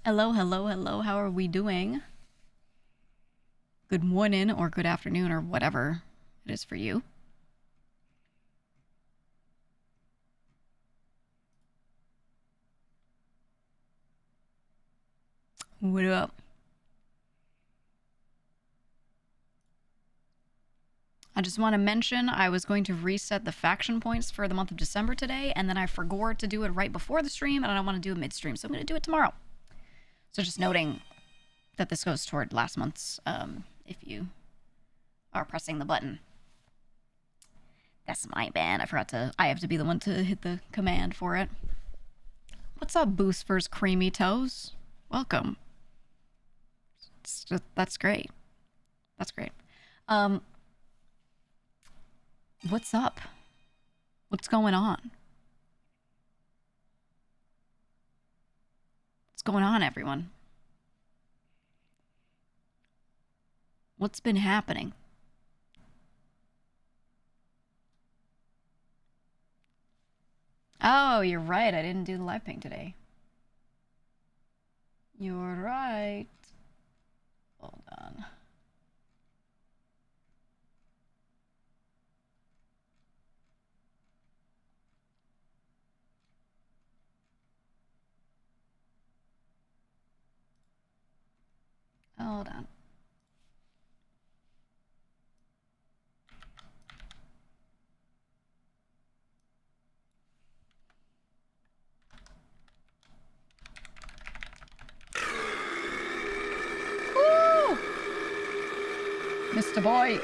Hello, hello, hello. How are we doing? Good morning or good afternoon or whatever it is for you. What up? I just want to mention I was going to reset the faction points for the month of December today, and then I forgot to do it right before the stream, and I don't want to do it midstream, so I'm going to do it tomorrow. So just noting that this goes toward last month's, if you are pressing the button. That's my bad. I have to be the one to hit the command for it. What's up, Boosters Creamy Toes? Welcome. That's great. That's great. What's up? What's going on? What's going on, everyone? What's been happening? Oh, you're right. I didn't do the live ping today. You're right. Hold on. Hold on. Woo! Mr. Boy.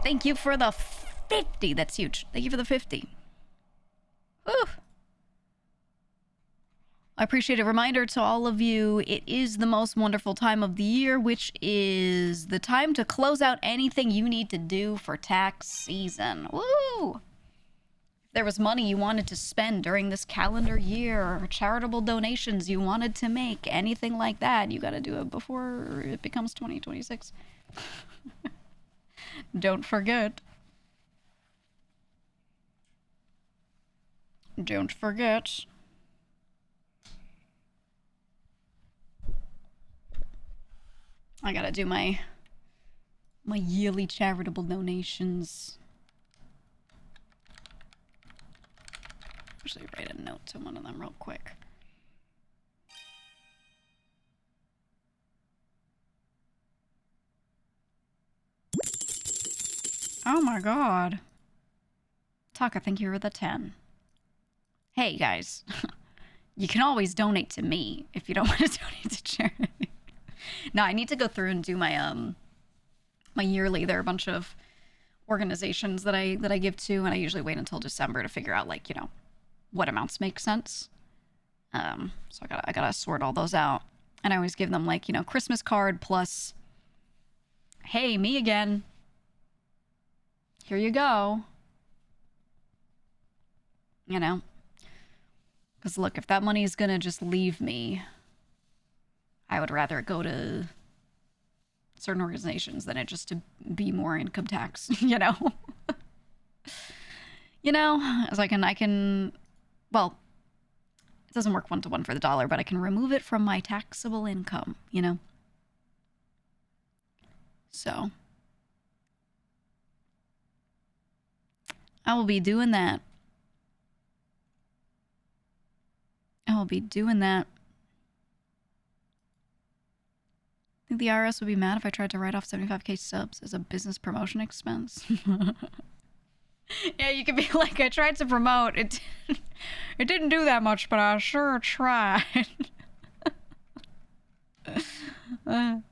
Thank you for the 50. That's huge. Thank you for the 50. Woo! I appreciate a reminder to all of you. It is the most wonderful time of the year, which is the time to close out anything you need to do for tax season. Woo! If there was money you wanted to spend during this calendar year, or charitable donations you wanted to make, anything like that, you got to do it before it becomes 2026. Don't forget. Don't forget. I gotta do my yearly charitable donations. Actually, write a note to one of them real quick. Oh my god. Taka, thank you for the 10. Hey guys, you can always donate to me if you don't want to donate to charity. No, I need to go through and do my my yearly. There are a bunch of organizations that I give to, and I usually wait until December to figure out, like, you know, what amounts make sense. So I gotta sort all those out, and I always give them, like, you know, Christmas card plus, hey, me again. Here you go. You know, because look, if that money is gonna just leave me, I would rather it go to certain organizations than it just to be more income tax, you know? You know, as I can, well, it doesn't work one-to-one for the dollar, but I can remove it from my taxable income, you know? So, I will be doing that. I will be doing that. I think the IRS would be mad if I tried to write off 75k subs as a business promotion expense. Yeah, you could be like, I tried to promote. It didn't do that much, but I sure tried. I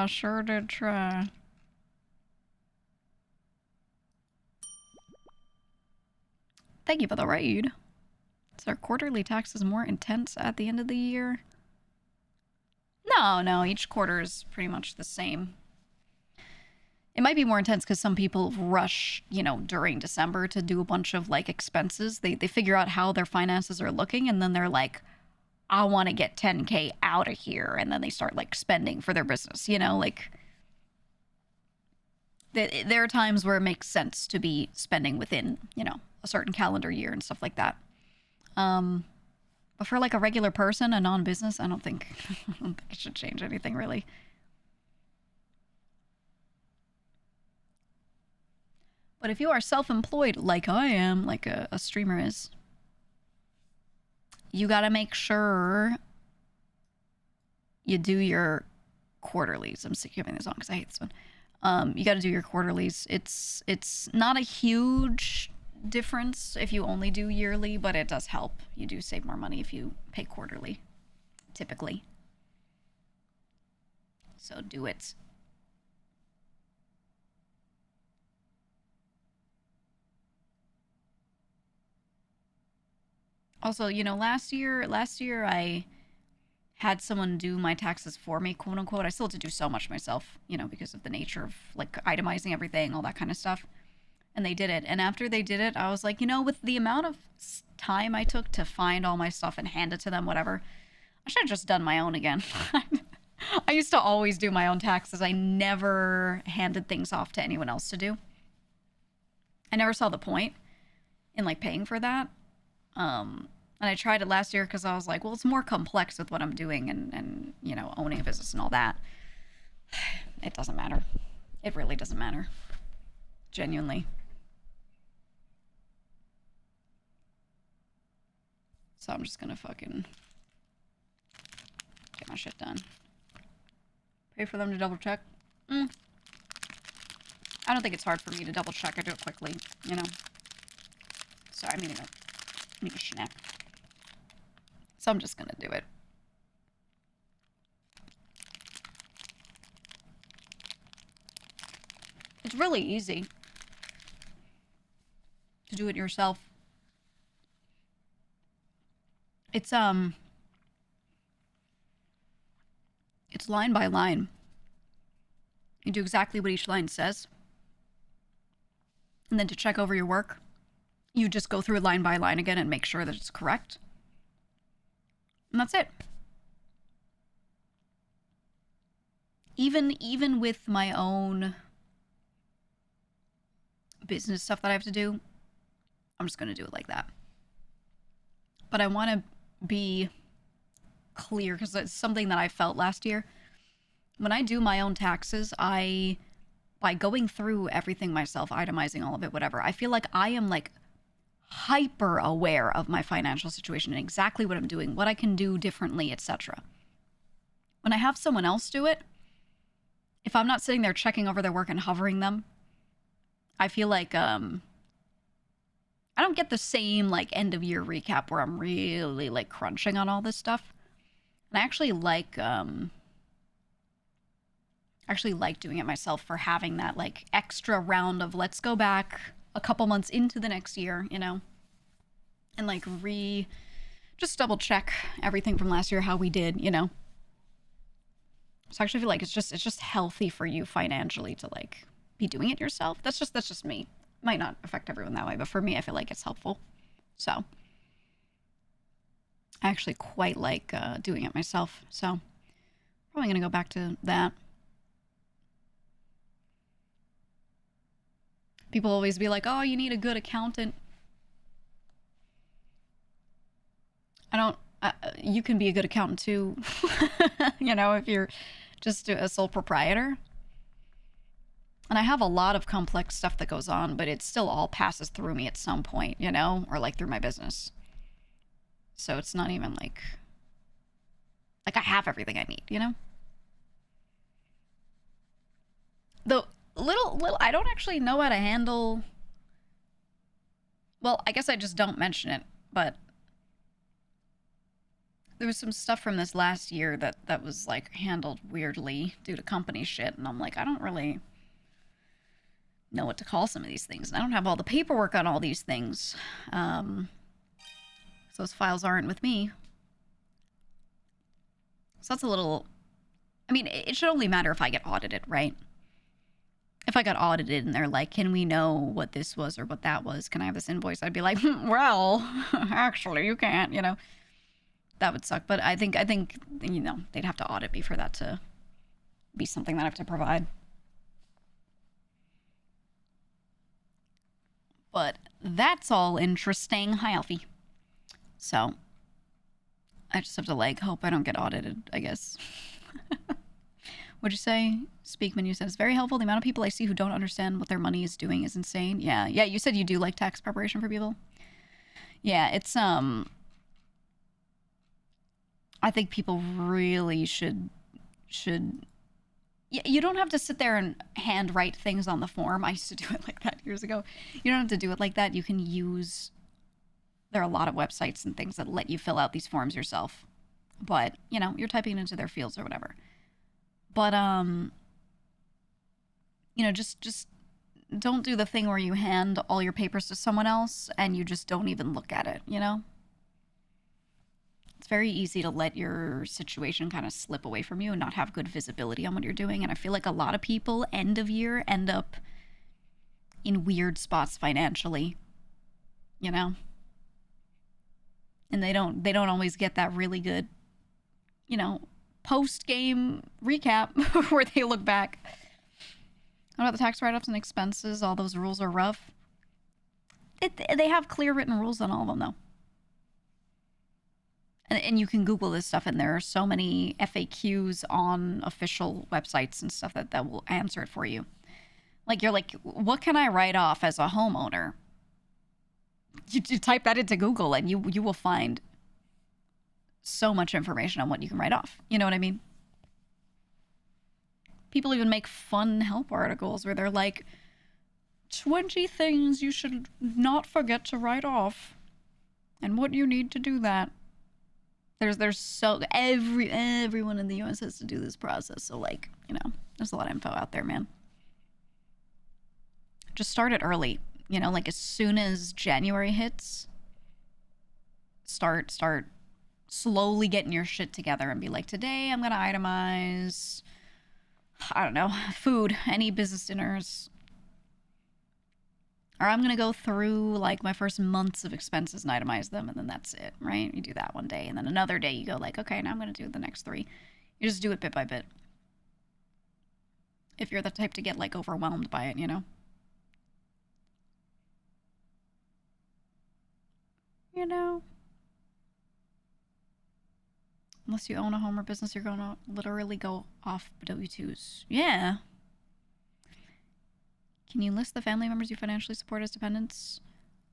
sure did try. Thank you for the raid. Is our quarterly taxes more intense at the end of the year? No, each quarter is pretty much the same. It might be more intense because some people rush, you know, during December to do a bunch of, like, expenses. They figure out how their finances are looking, and then they're like, I want to get 10k out of here, and then they start, like, spending for their business, you know, like, There are times where it makes sense to be spending within, you know, a certain calendar year and stuff like that. But for like a regular person, a non-business, I don't think it should change anything really. But if you are self-employed, like I am, like a streamer is, you gotta make sure you do your quarterlies. I'm skipping this on because I hate this one. You gotta do your quarterlies. It's not a huge difference if you only do yearly, but it does help. You do save more money if you pay quarterly, typically. So do it. Also, you know, last year I had someone do my taxes for me, quote unquote. I still had to do so much myself, you know, because of the nature of like itemizing everything, all that kind of stuff. And they did it. And after they did it, I was like, you know, with the amount of time I took to find all my stuff and hand it to them, whatever, I should have just done my own again. I used to always do my own taxes. I never handed things off to anyone else to do. I never saw the point in like paying for that. And I tried it last year because I was like, well, it's more complex with what I'm doing and you know, owning a business and all that. It doesn't matter. It really doesn't matter. Genuinely. So I'm just gonna fucking get my shit done. Pay for them to double check. I don't think it's hard for me to double check. I do it quickly, you know. Sorry, I'm eating a snack. So I'm just gonna do it. It's really easy to do it yourself. It's line by line. You do exactly what each line says. And then to check over your work, you just go through line by line again and make sure that it's correct. And that's it. Even with my own business stuff that I have to do, I'm just going to do it like that. But I want to be clear because it's something that I felt last year. When I do my own taxes, by going through everything myself, itemizing all of it, whatever, I feel like I am like hyper aware of my financial situation and exactly what I'm doing, what I can do differently, etc. When I have someone else do it, if I'm not sitting there checking over their work and hovering them, I feel like I don't get the same like end of year recap where I'm really like crunching on all this stuff. And I actually like doing it myself for having that like extra round of let's go back a couple months into the next year, you know, and like just double check everything from last year, how we did, you know. So I actually feel like it's just healthy for you financially to like be doing it yourself. That's just me. Might not affect everyone that way, but for me, I feel like it's helpful. So I actually quite like doing it myself. So probably gonna go back to that. People always be like, oh, you need a good accountant. You can be a good accountant too, you know, if you're just a sole proprietor. And I have a lot of complex stuff that goes on, but it still all passes through me at some point, you know, or like through my business. So it's not even like I have everything I need, you know? The little I don't actually know how to handle. Well, I guess I just don't mention it, but there was some stuff from this last year that was like handled weirdly due to company shit, and I'm like, I don't really know what to call some of these things, and I don't have all the paperwork on all these things. So those files aren't with me. So that's a little. I mean, it should only matter if I get audited, right? If I got audited and they're like, can we know what this was or what that was? Can I have this invoice? I'd be like, well, actually, you can't, you know. That would suck. But I think, you know, they'd have to audit me for that to be something that I have to provide. But that's all interesting. Hi, Alfie. So, I just have to, like, hope I don't get audited, I guess. What'd you say? Speakman, you said it's very helpful. The amount of people I see who don't understand what their money is doing is insane. Yeah, you said you do like tax preparation for people. Yeah, it's, I think people really should, you don't have to sit there and hand write things on the form. I used to do it like that years ago. You don't have to do it like that. You can use, there are a lot of websites and things that let you fill out these forms yourself. But, you know, you're typing it into their fields or whatever. But, you know, just don't do the thing where you hand all your papers to someone else and you just don't even look at it, you know? It's very easy to let your situation kind of slip away from you and not have good visibility on what you're doing. And I feel like a lot of people, end of year, end up in weird spots financially, you know? And they don't always get that really good, you know, post-game recap where they look back. What about the tax write-ups and expenses? All those rules are rough. They have clear written rules on all of them, though. And you can Google this stuff, and there are so many FAQs on official websites and stuff that will answer it for you. Like, you're like, what can I write off as a homeowner? You type that into Google, and you will find so much information on what you can write off. You know what I mean? People even make fun help articles where they're like, 20 things you should not forget to write off, and what you need to do that. There's so everyone in the U.S. has to do this process. So, like, you know, there's a lot of info out there, man. Just start it early. You know, like as soon as January hits, start slowly getting your shit together and be like, today I'm gonna itemize, I don't know, food, any business dinners. Or I'm going to go through, like, my first months of expenses and itemize them, and then that's it, right? You do that one day, and then another day you go, like, okay, now I'm going to do the next 3. You just do it bit by bit. If you're the type to get, like, overwhelmed by it, you know? You know? Unless you own a home or business, you're going to literally go off W-2s. Yeah. Can you list the family members you financially support as dependents?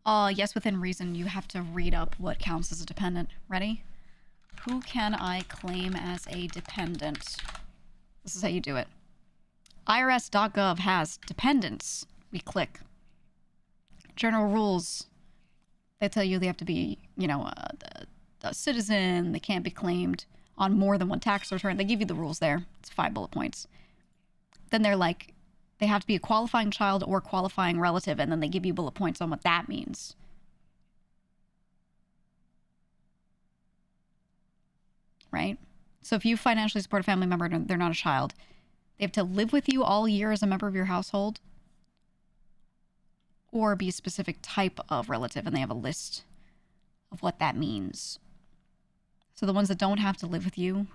Yes, within reason. You have to read up what counts as a dependent. Ready? Who can I claim as a dependent? This is how you do it. IRS.gov has dependents. We click. General rules. They tell you they have to be, you know, a citizen. They can't be claimed on more than one tax return. They give you the rules there. It's 5 bullet points. Then they're like, they have to be a qualifying child or qualifying relative, and then they give you bullet points on what that means. Right? So if you financially support a family member and they're not a child, they have to live with you all year as a member of your household, or be a specific type of relative, and they have a list of what that means. So the ones that don't have to live with you,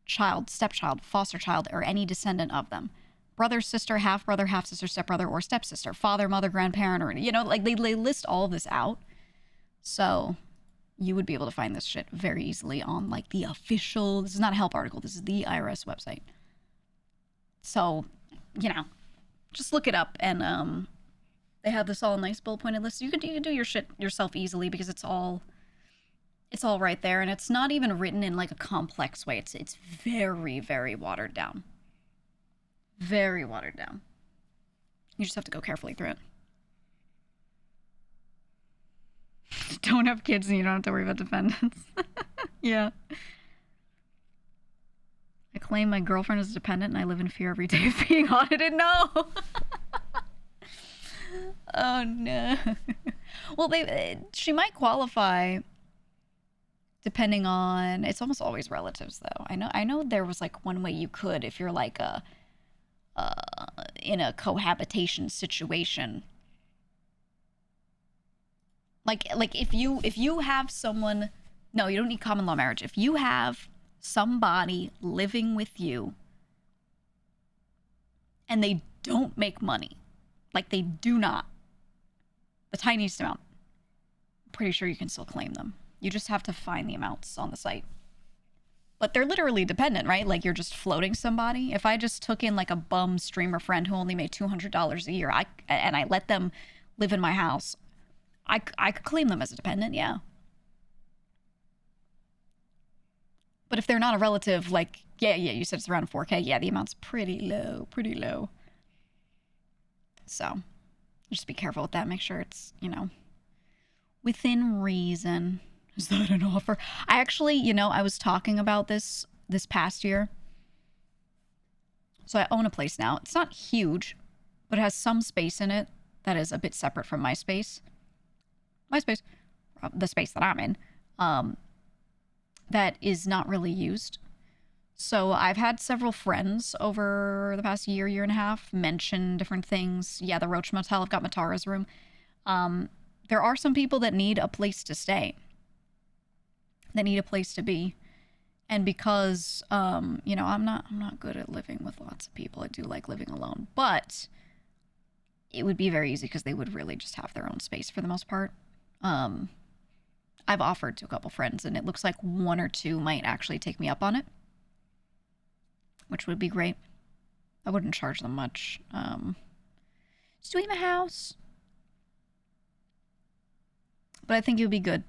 child, stepchild, foster child, or any descendant of them. Brother, sister, half-brother, half-sister, stepbrother, or stepsister. Father, mother, grandparent, or, you know, like, they list all of this out. So you would be able to find this shit very easily on, like, the official, this is not a help article, this is the IRS website. So, you know, just look it up, and they have this all nice bullet pointed list. You can do your shit yourself easily because it's all right there, and it's not even written in, like, a complex way. It's very, very watered down. Very watered down. You just have to go carefully through it. Don't have kids and you don't have to worry about dependents. Yeah. I claim my girlfriend is a dependent and I live in fear every day of being audited. No! Oh, no. Well, she might qualify depending on... It's almost always relatives, though. I know there was, like, one way you could if you're, like, in a cohabitation situation. Like if you have someone, no, you don't need common law marriage. If you have somebody living with you and they don't make money, like they do not, The tiniest amount. I'm pretty sure you can still claim them. You just have to find the amounts on the site. But they're literally dependent, right? Like you're just floating somebody. If I just took in like a bum streamer friend who only made $200 a year, and I let them live in my house, I could claim them as a dependent, yeah. But if they're not a relative, like, yeah, you said it's around 4K. Yeah, the amount's pretty low, pretty low. So just be careful with that. Make sure it's, within reason. Is that an offer? I actually, I was talking about this past year. So I own a place now. It's not huge, but it has some space in it that is a bit separate from my space. My space, the space that I'm in, that is not really used. So I've had several friends over the past year and a half mention different things. Yeah, the Roach Motel. I've got Matara's room. There are some people that need a place to stay. That need a place to be. And because, I'm not good at living with lots of people. I do like living alone. But it would be very easy because they would really just have their own space for the most part. I've offered to a couple friends, and it looks like one or two might actually take me up on it, which would be great. I wouldn't charge them much. Just doing the house. But I think it would be good.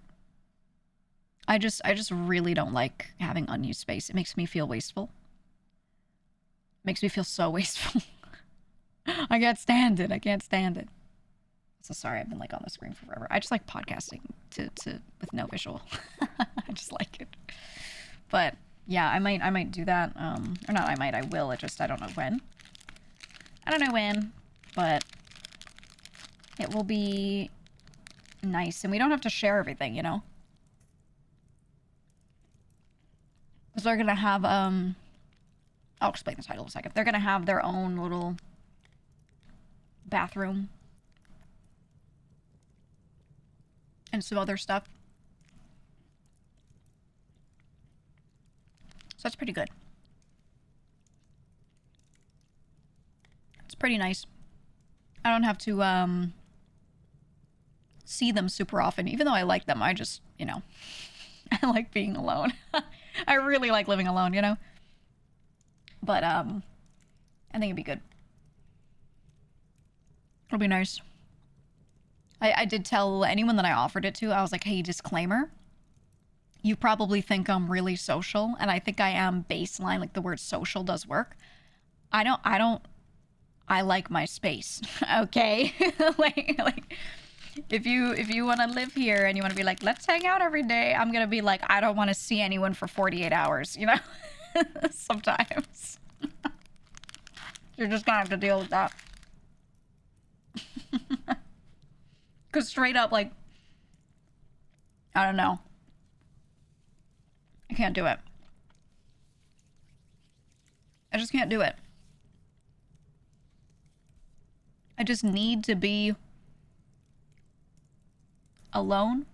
I just really don't like having unused space. It makes me feel wasteful. Makes me feel so wasteful. I can't stand it. I can't stand it. So sorry, I've been like on the screen for forever. I just like podcasting to with no visual. I just like it. But yeah, I might do that. Or not I will. I don't know when. I don't know when, but it will be nice. And we don't have to share everything, Because they're going to have, I'll explain the title in a second. They're going to have their own little bathroom. And some other stuff. So that's pretty good. It's pretty nice. I don't have to, see them super often. Even though I like them, I just, I like being alone. I really like living alone, But, I think it'd be good. It'll be nice. I did tell anyone that I offered it to, I was like, hey, disclaimer. You probably think I'm really social, and I think I am baseline, like the word social does work. I like my space, okay? like, if you want to live here and you want to be like, let's hang out every day, I'm going to be like, I don't want to see anyone for 48 hours, Sometimes. You're just going to have to deal with that. Because straight up, like, I don't know. I can't do it. I just can't do it. I just need to be alone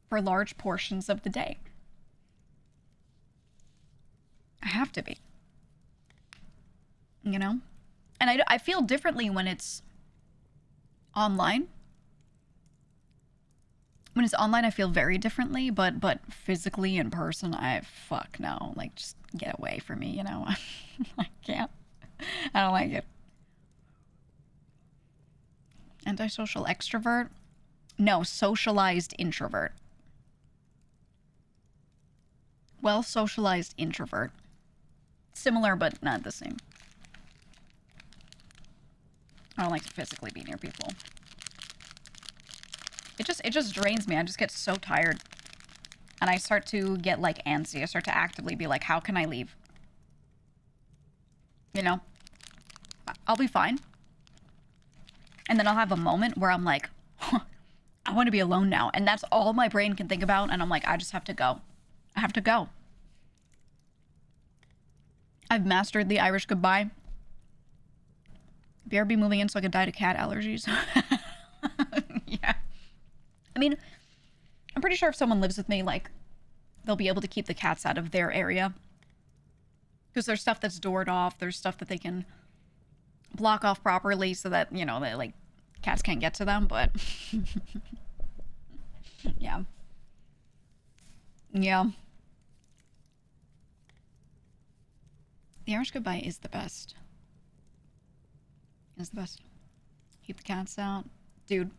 for large portions of the day. I have to be. And I feel differently when it's online. When it's online, I feel very differently, but physically in person, fuck no. Like, just get away from me, I can't. I don't like it. Antisocial extrovert? No, socialized introvert. Well, socialized introvert. Similar, but not the same. I don't like to physically be near people. It just drains me. I just get so tired. And I start to get, like, antsy. I start to actively be like, how can I leave? I'll be fine. And then I'll have a moment where I'm like, I want to be alone now. And that's all my brain can think about. And I'm like, I just have to go. I have to go. I've mastered the Irish goodbye. BRB moving in so I could die to cat allergies. Yeah. I mean, I'm pretty sure if someone lives with me, like, they'll be able to keep the cats out of their area. Because there's stuff that's doored off. There's stuff that they can block off properly so that, that, like, cats can't get to them, but yeah. Yeah. The Irish goodbye is the best. Is the best. Keep the cats out. Dude.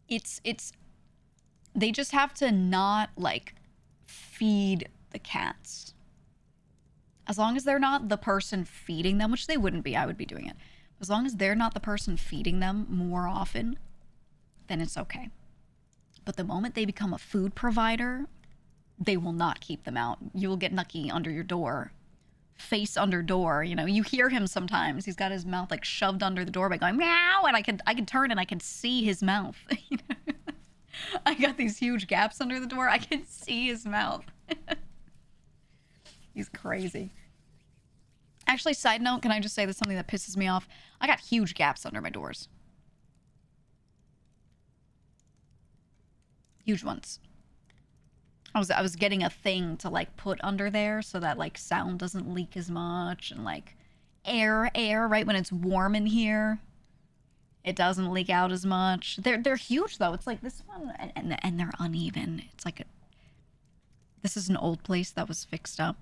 It's they just have to not like feed the cats. As long as they're not the person feeding them, which they wouldn't be, I would be doing it. As long as they're not the person feeding them more often, then it's okay. But the moment they become a food provider, they will not keep them out. You will get Nucky under your door, face under door. You know, you hear him sometimes. He's got his mouth like shoved under the door by going meow, and I can turn and I can see his mouth. You know? I got these huge gaps under the door. I can see his mouth. He's crazy. Actually, side note, can I just say there's something that pisses me off? I got huge gaps under my doors. Huge ones. I was getting a thing to like put under there so that like sound doesn't leak as much, and like air, right when it's warm in here, it doesn't leak out as much. They're huge though. It's like this one, and they're uneven. It's like this is an old place that was fixed up.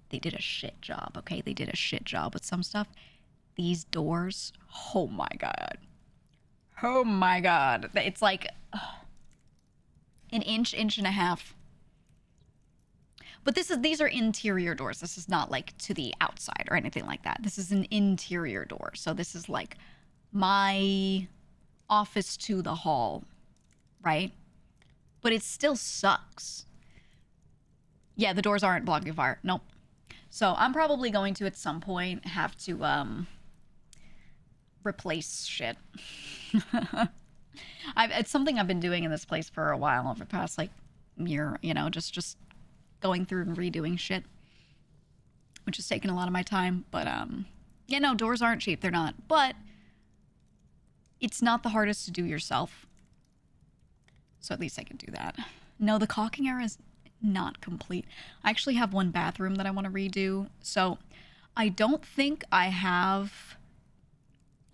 They did a shit job, okay? They did a shit job with some stuff. These doors, oh my god. Oh my god. It's like an inch and a half. But these are interior doors. This is not like to the outside or anything like that. This is an interior door. So this is like my office to the hall, right? But it still sucks. Yeah, the doors aren't blocking fire. Nope. So I'm probably going to, at some point, have to, replace shit. It's something I've been doing in this place for a while, over the past, like, year, you know, just going through and redoing shit, which has taken a lot of my time. But, yeah, no, doors aren't cheap. They're not. But it's not the hardest to do yourself. So at least I can do that. No, the caulking era is not complete. I actually have one bathroom that I want to redo. So I don't think I have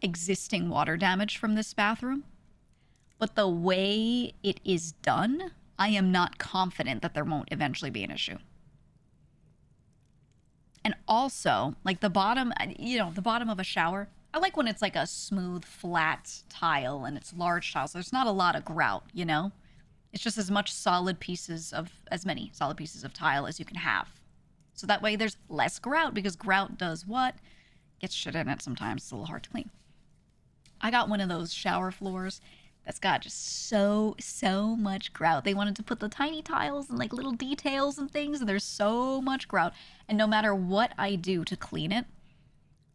existing water damage from this bathroom. But the way it is done, I am not confident that there won't eventually be an issue. And also, like the bottom, you know, the bottom of a shower, I like when it's like a smooth, flat tile and it's large tile. So there's not a lot of grout, you know? It's just as many solid pieces of tile as you can have. So that way there's less grout, because grout does what? Gets shit in it sometimes. It's a little hard to clean. I got one of those shower floors that's got just so much grout. They wanted to put the tiny tiles and like little details and things, and there's so much grout. And no matter what I do to clean it,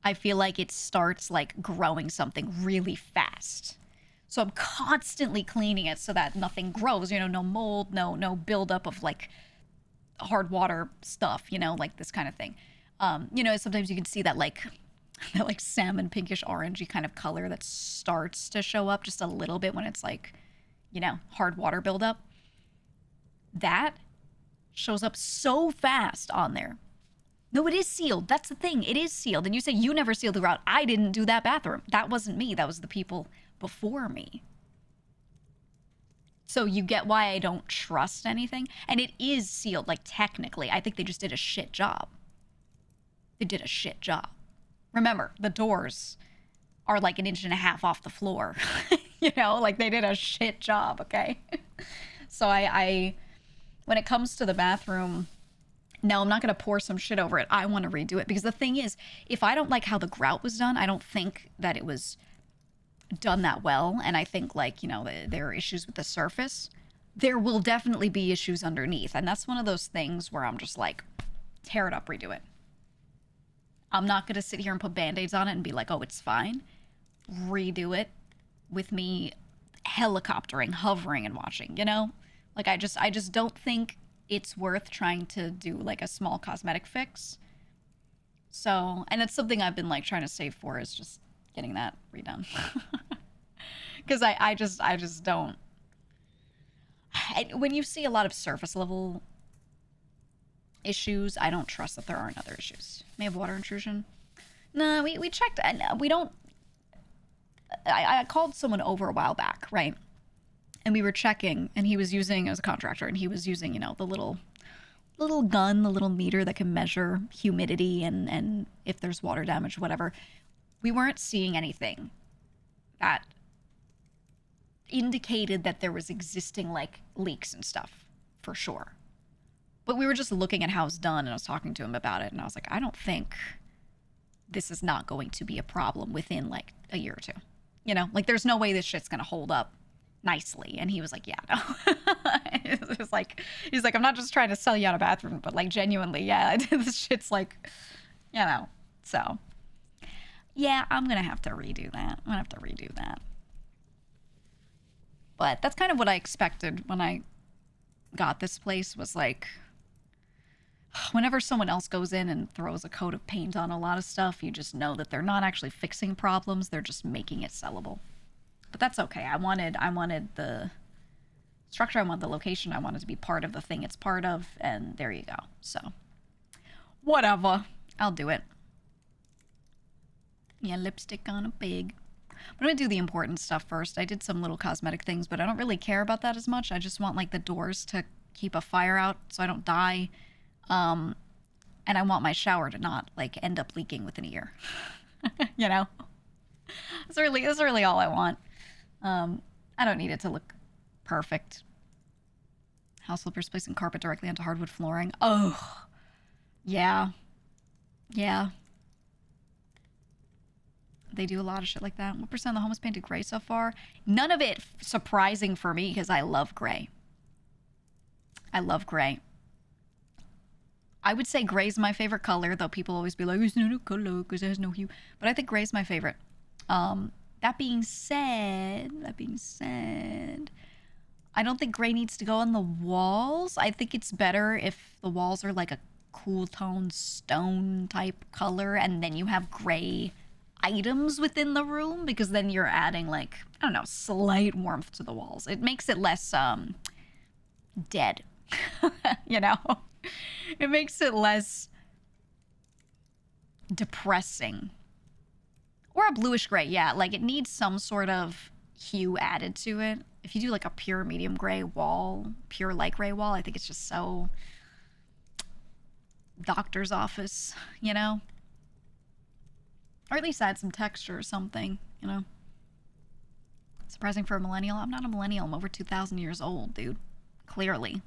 I feel like it starts like growing something really fast. So I'm constantly cleaning it so that nothing grows, you know, no mold, no buildup of like hard water stuff, you know, like this kind of thing. You know, sometimes you can see that like salmon pinkish orangey kind of color that starts to show up just a little bit when it's like, you know, hard water buildup. That shows up so fast on there. No, it is sealed. That's the thing. It is sealed. And you say you never sealed the grout. I didn't do that bathroom. That wasn't me. That was the people before me. So you get why I don't trust anything. And it is sealed, like technically. I think they just did a shit job. They did a shit job. Remember, the doors are like an inch and a half off the floor. You know, like they did a shit job, okay? So I when it comes to the bathroom, no, I'm not going to pour some shit over it. I want to redo it. Because the thing is, if I don't like how the grout was done, I don't think that it was done that well. And I think, like, you know, there are issues with the surface. There will definitely be issues underneath. And that's one of those things where I'm just like, tear it up, redo it. I'm not going to sit here and put Band-Aids on it and be like, oh, it's fine. Redo it with me helicoptering, hovering, and watching, you know? Like, I just don't think it's worth trying to do like a small cosmetic fix. So, and it's something I've been like trying to save for, is just getting that redone. Because I just don't. When you see a lot of surface level issues, I don't trust that there aren't other issues. May have water intrusion. No, we checked, and we don't I called someone over a while back, right? And we were checking, and he was using, as a contractor, and he was using, you know, the little gun, the little meter that can measure humidity and if there's water damage, whatever. We weren't seeing anything that indicated that there was existing, like, leaks and stuff, for sure. But we were just looking at how it's done, and I was talking to him about it, and I was like, I don't think this is not going to be a problem within, like, a year or two. You know? Like, there's no way this shit's gonna hold up nicely. And he was like, yeah, no. It was like, he's like, I'm not just trying to sell you out a bathroom, but, like, genuinely, yeah, this shit's like, you know. So, yeah, I'm gonna have to redo that. But that's kind of what I expected when I got this place, was like, whenever someone else goes in and throws a coat of paint on a lot of stuff, you just know that they're not actually fixing problems, they're just making it sellable. But that's okay. I wanted the structure, I wanted the location, I wanted to be part of the thing it's part of, and there you go. So, whatever. I'll do it. Yeah, lipstick on a pig. I'm gonna do the important stuff first. I did some little cosmetic things, but I don't really care about that as much. I just want, like, the doors to keep a fire out so I don't die. And I want my shower to not, like, end up leaking within a year. You know? That's really all I want. I don't need it to look perfect. House flippers placing carpet directly onto hardwood flooring. Oh, yeah. Yeah. They do a lot of shit like that. What percent of the home is painted gray so far? None of it surprising for me, because I love gray. I love gray. I would say gray's my favorite color, though people always be like, it's not a color because it has no hue. But I think gray's my favorite. That being said, I don't think gray needs to go on the walls. I think it's better if the walls are like a cool tone stone type color, and then you have gray items within the room, because then you're adding, like, I don't know, slight warmth to the walls. It makes it less dead. You know? It makes it less depressing. Or a bluish gray, yeah. Like, it needs some sort of hue added to it. If you do, like, a pure medium gray wall, pure light gray wall, I think it's just so doctor's office, you know? Or at least add some texture or something, you know? Surprising for a millennial. I'm not a millennial. I'm over 2,000 years old, dude. Clearly.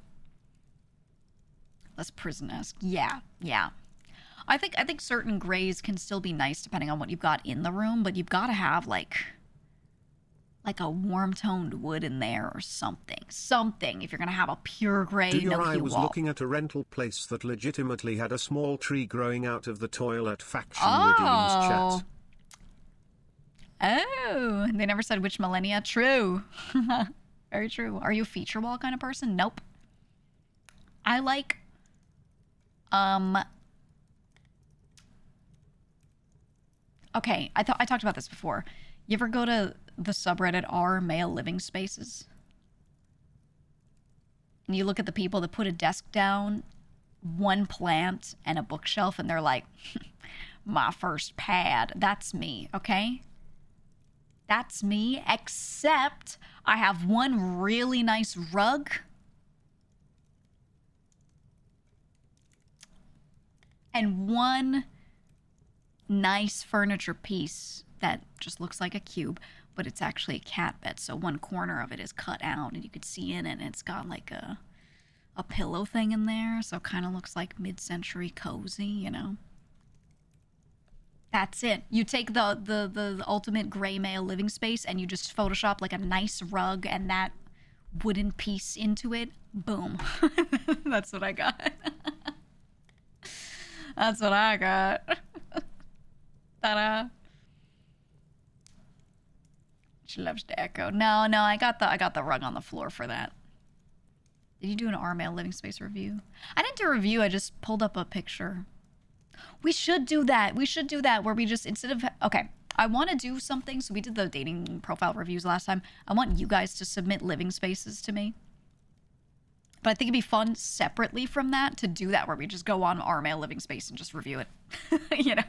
Less prison-esque. Yeah, yeah. I think certain grays can still be nice depending on what you've got in the room, but you've got to have, like a warm-toned wood in there or something. Something, if you're going to have a pure gray, no hue wall. I was looking at a rental place that legitimately had a small tree growing out of the toilet. Faction redeems chat. Oh, they never said which millennia. True. Very true. Are you a feature wall kind of person? Nope. I like, okay, I talked about this before. You ever go to the subreddit r male living spaces? And you look at the people that put a desk down, one plant, and a bookshelf, and they're like, my first pad. That's me, okay? That's me, except I have one really nice rug. And one nice furniture piece that just looks like a cube, but it's actually a cat bed. So one corner of it is cut out and you could see in it, and it's got like a pillow thing in there. So it kind of looks like mid-century cozy, you know? That's it. You take the ultimate gray male living space and you just Photoshop like a nice rug and that wooden piece into it. Boom. That's what I got. That's what I got. Ta-da. She loves to echo. No, I got the rug on the floor for that. Did you do an R male living space review? I didn't do a review. I just pulled up a picture. We should do that. We should do that where we just, instead of, okay, I want to do something. So we did the dating profile reviews last time. I want you guys to submit living spaces to me. But I think it'd be fun separately from that to do that where we just go on our male living space and just review it. You know?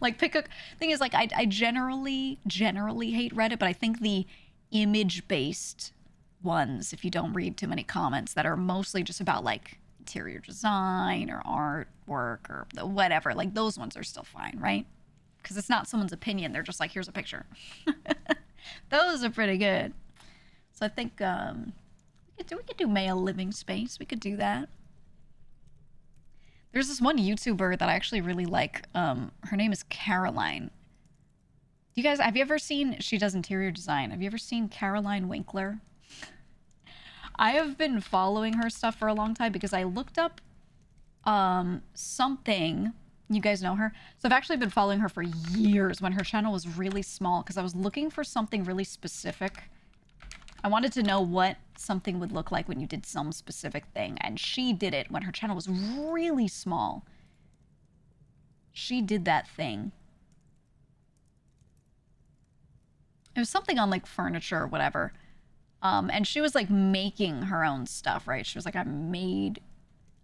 Like, pick a thing is like I generally hate Reddit, but I think the image-based ones, if you don't read too many comments that are mostly just about like interior design or artwork or whatever, like those ones are still fine, right? Because it's not someone's opinion. They're just like, here's a picture. Those are pretty good. So I think we could do male living space. We could do that. There's this one YouTuber that I actually really like. Her name is Caroline. You guys, have you ever seen, she does interior design. Have you ever seen Caroline Winkler? I have been following her stuff for a long time because I looked up something. You guys know her? So I've actually been following her for years when her channel was really small because I was looking for something really specific. I wanted to know what something would look like when you did some specific thing. And she did it when her channel was really small. She did that thing. It was something on like furniture or whatever. And she was like making her own stuff, right? She was like, I made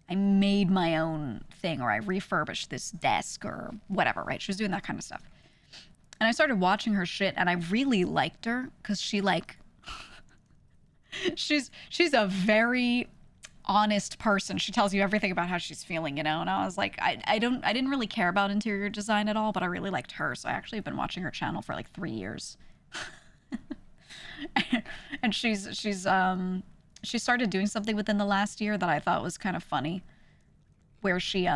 my own thing, or I refurbished this desk or whatever, right? She was doing that kind of stuff. And I started watching her shit and I really liked her because she like, she's a very honest person. She tells you everything about how she's feeling, you know? And I was like, I didn't really care about interior design at all, but I really liked her. So I actually have been watching her channel for like 3 years. And she started doing something within the last year that I thought was kind of funny, where she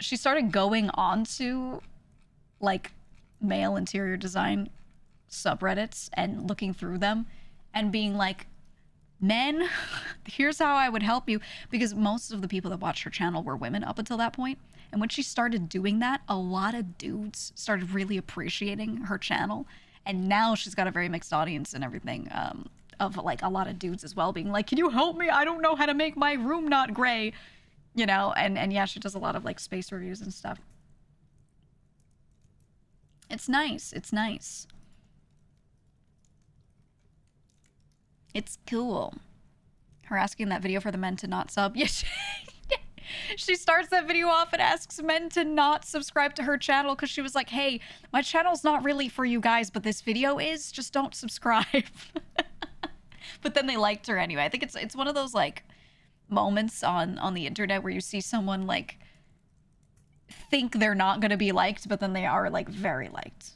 started going on to like male interior design subreddits and looking through them and being like, men, here's how I would help you, because most of the people that watched her channel were women up until that point. And when she started doing that, a lot of dudes started really appreciating her channel. And now she's got a very mixed audience and everything, of like a lot of dudes as well being like, can you help me? I don't know how to make my room not gray, you know? And yeah, she does a lot of like space reviews and stuff. It's nice. It's nice. It's cool. Her asking that video for the men to not sub. Yeah, she starts that video off and asks men to not subscribe to her channel because she was like, hey, my channel's not really for you guys, but this video is. Just don't subscribe. But then they liked her anyway. I think it's one of those like moments on the internet where you see someone like think they're not going to be liked, but then they are like very liked.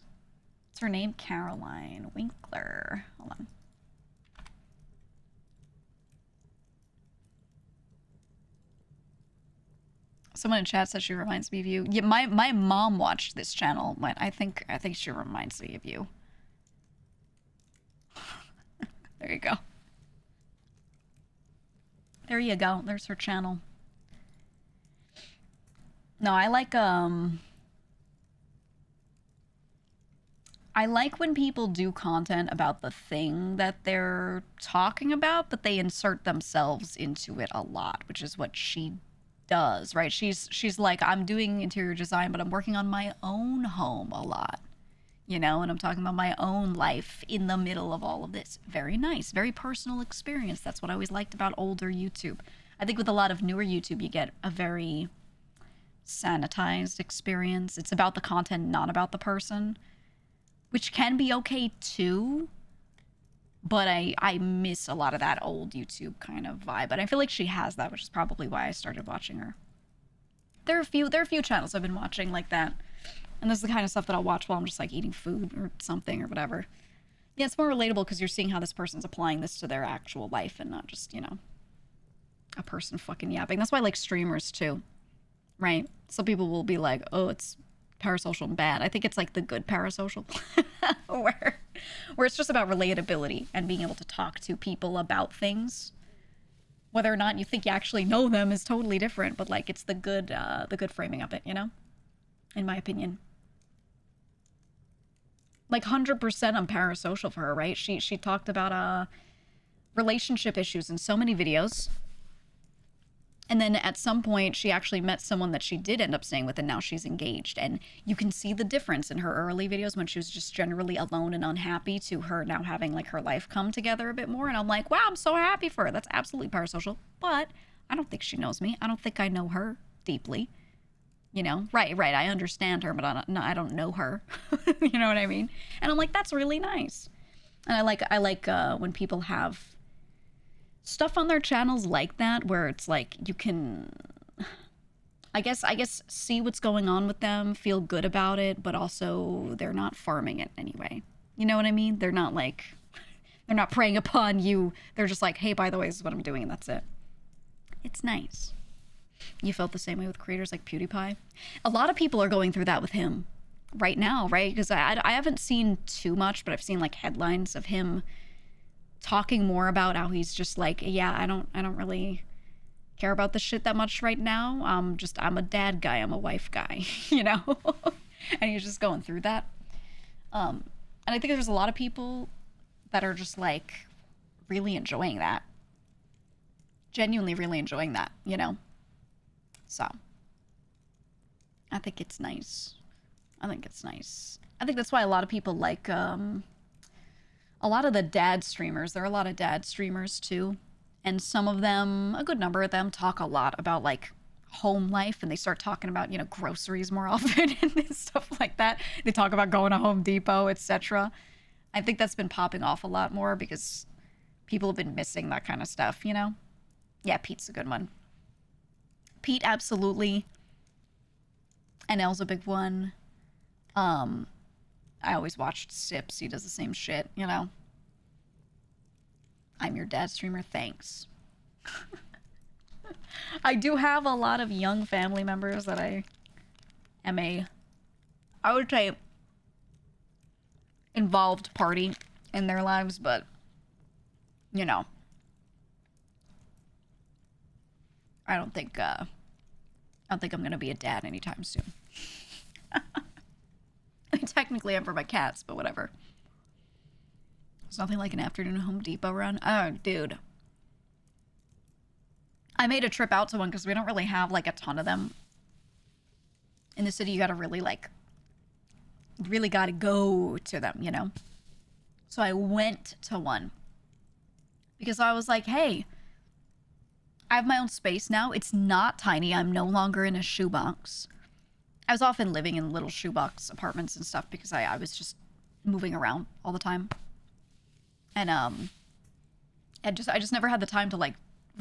What's her name? Caroline Winkler. Hold on. Someone in chat says she reminds me of you. Yeah, my mom watched this channel. I think she reminds me of you. There you go. There you go. There's her channel. No, I like when people do content about the thing that they're talking about, but they insert themselves into it a lot, which is what she does, right? She's like, I'm doing interior design, but I'm working on my own home a lot, you know, and I'm talking about my own life in the middle of all of this. Very nice, very personal experience. That's what I always liked about older YouTube. I think with a lot of newer YouTube, you get a very sanitized experience. It's about the content, not about the person, which can be okay too. But I miss a lot of that old YouTube kind of vibe. And I feel like she has that, which is probably why I started watching her. There are a few channels I've been watching like that. And this is the kind of stuff that I'll watch while I'm just like eating food or something or whatever. Yeah, it's more relatable because you're seeing how this person's applying this to their actual life and not just, you know, a person fucking yapping. That's why I like streamers too, right? Some people will be like, oh, it's parasocial and bad. I think it's like the good parasocial where it's just about relatability and being able to talk to people about things. Whether or not you think you actually know them is totally different, but like it's the good framing of it, you know? In my opinion. Like 100% I'm parasocial for her, right? She talked about relationship issues in so many videos. And then at some point, she actually met someone that she did end up staying with, and now she's engaged. And you can see the difference in her early videos when she was just generally alone and unhappy to her now having like her life come together a bit more. And I'm like, wow, I'm so happy for her. That's absolutely parasocial. But I don't think she knows me. I don't think I know her deeply. You know, right. I understand her, but I don't know her. You know what I mean? And I'm like, that's really nice. And I like when people have stuff on their channels like that, where it's like you can, I guess, see what's going on with them, feel good about it, but also they're not farming it anyway. You know what I mean? They're not like, they're not preying upon you. They're just like, hey, by the way, this is what I'm doing, and that's it. It's nice. You felt the same way with creators like PewDiePie? A lot of people are going through that with him right now, right? Because I haven't seen too much, but I've seen like headlines of him talking more about how he's just like, yeah, I don't really care about this shit that much right now. I'm a dad guy, I'm a wife guy, you know? And he's just going through that. And I think there's a lot of people that are just like really enjoying that. Genuinely really enjoying that, you know? So, I think it's nice. I think it's nice. I think that's why a lot of people like, a lot of the dad streamers. There are a lot of dad streamers too. And some of them, a good number of them, talk a lot about like home life, and they start talking about, you know, groceries more often and stuff like that. They talk about going to Home Depot, etc. I think that's been popping off a lot more because people have been missing that kind of stuff, you know? Yeah, Pete's a good one. Pete, absolutely. NL's a big one. I always watched Sips. He does the same shit, you know? I'm your dad streamer, thanks. I do have a lot of young family members that I am I would say, involved party in their lives, but, you know, I don't think I'm gonna be a dad anytime soon. I mean, technically I'm for my cats, but whatever. It's nothing like an afternoon Home Depot run. Oh, dude. I made a trip out to one because we don't really have like a ton of them. In the city, you gotta really like, really gotta go to them, you know? So I went to one because I was like, hey, I have my own space now. It's not tiny. I'm no longer in a shoebox. I was often living in little shoebox apartments and stuff because I was just moving around all the time. And I just never had the time to like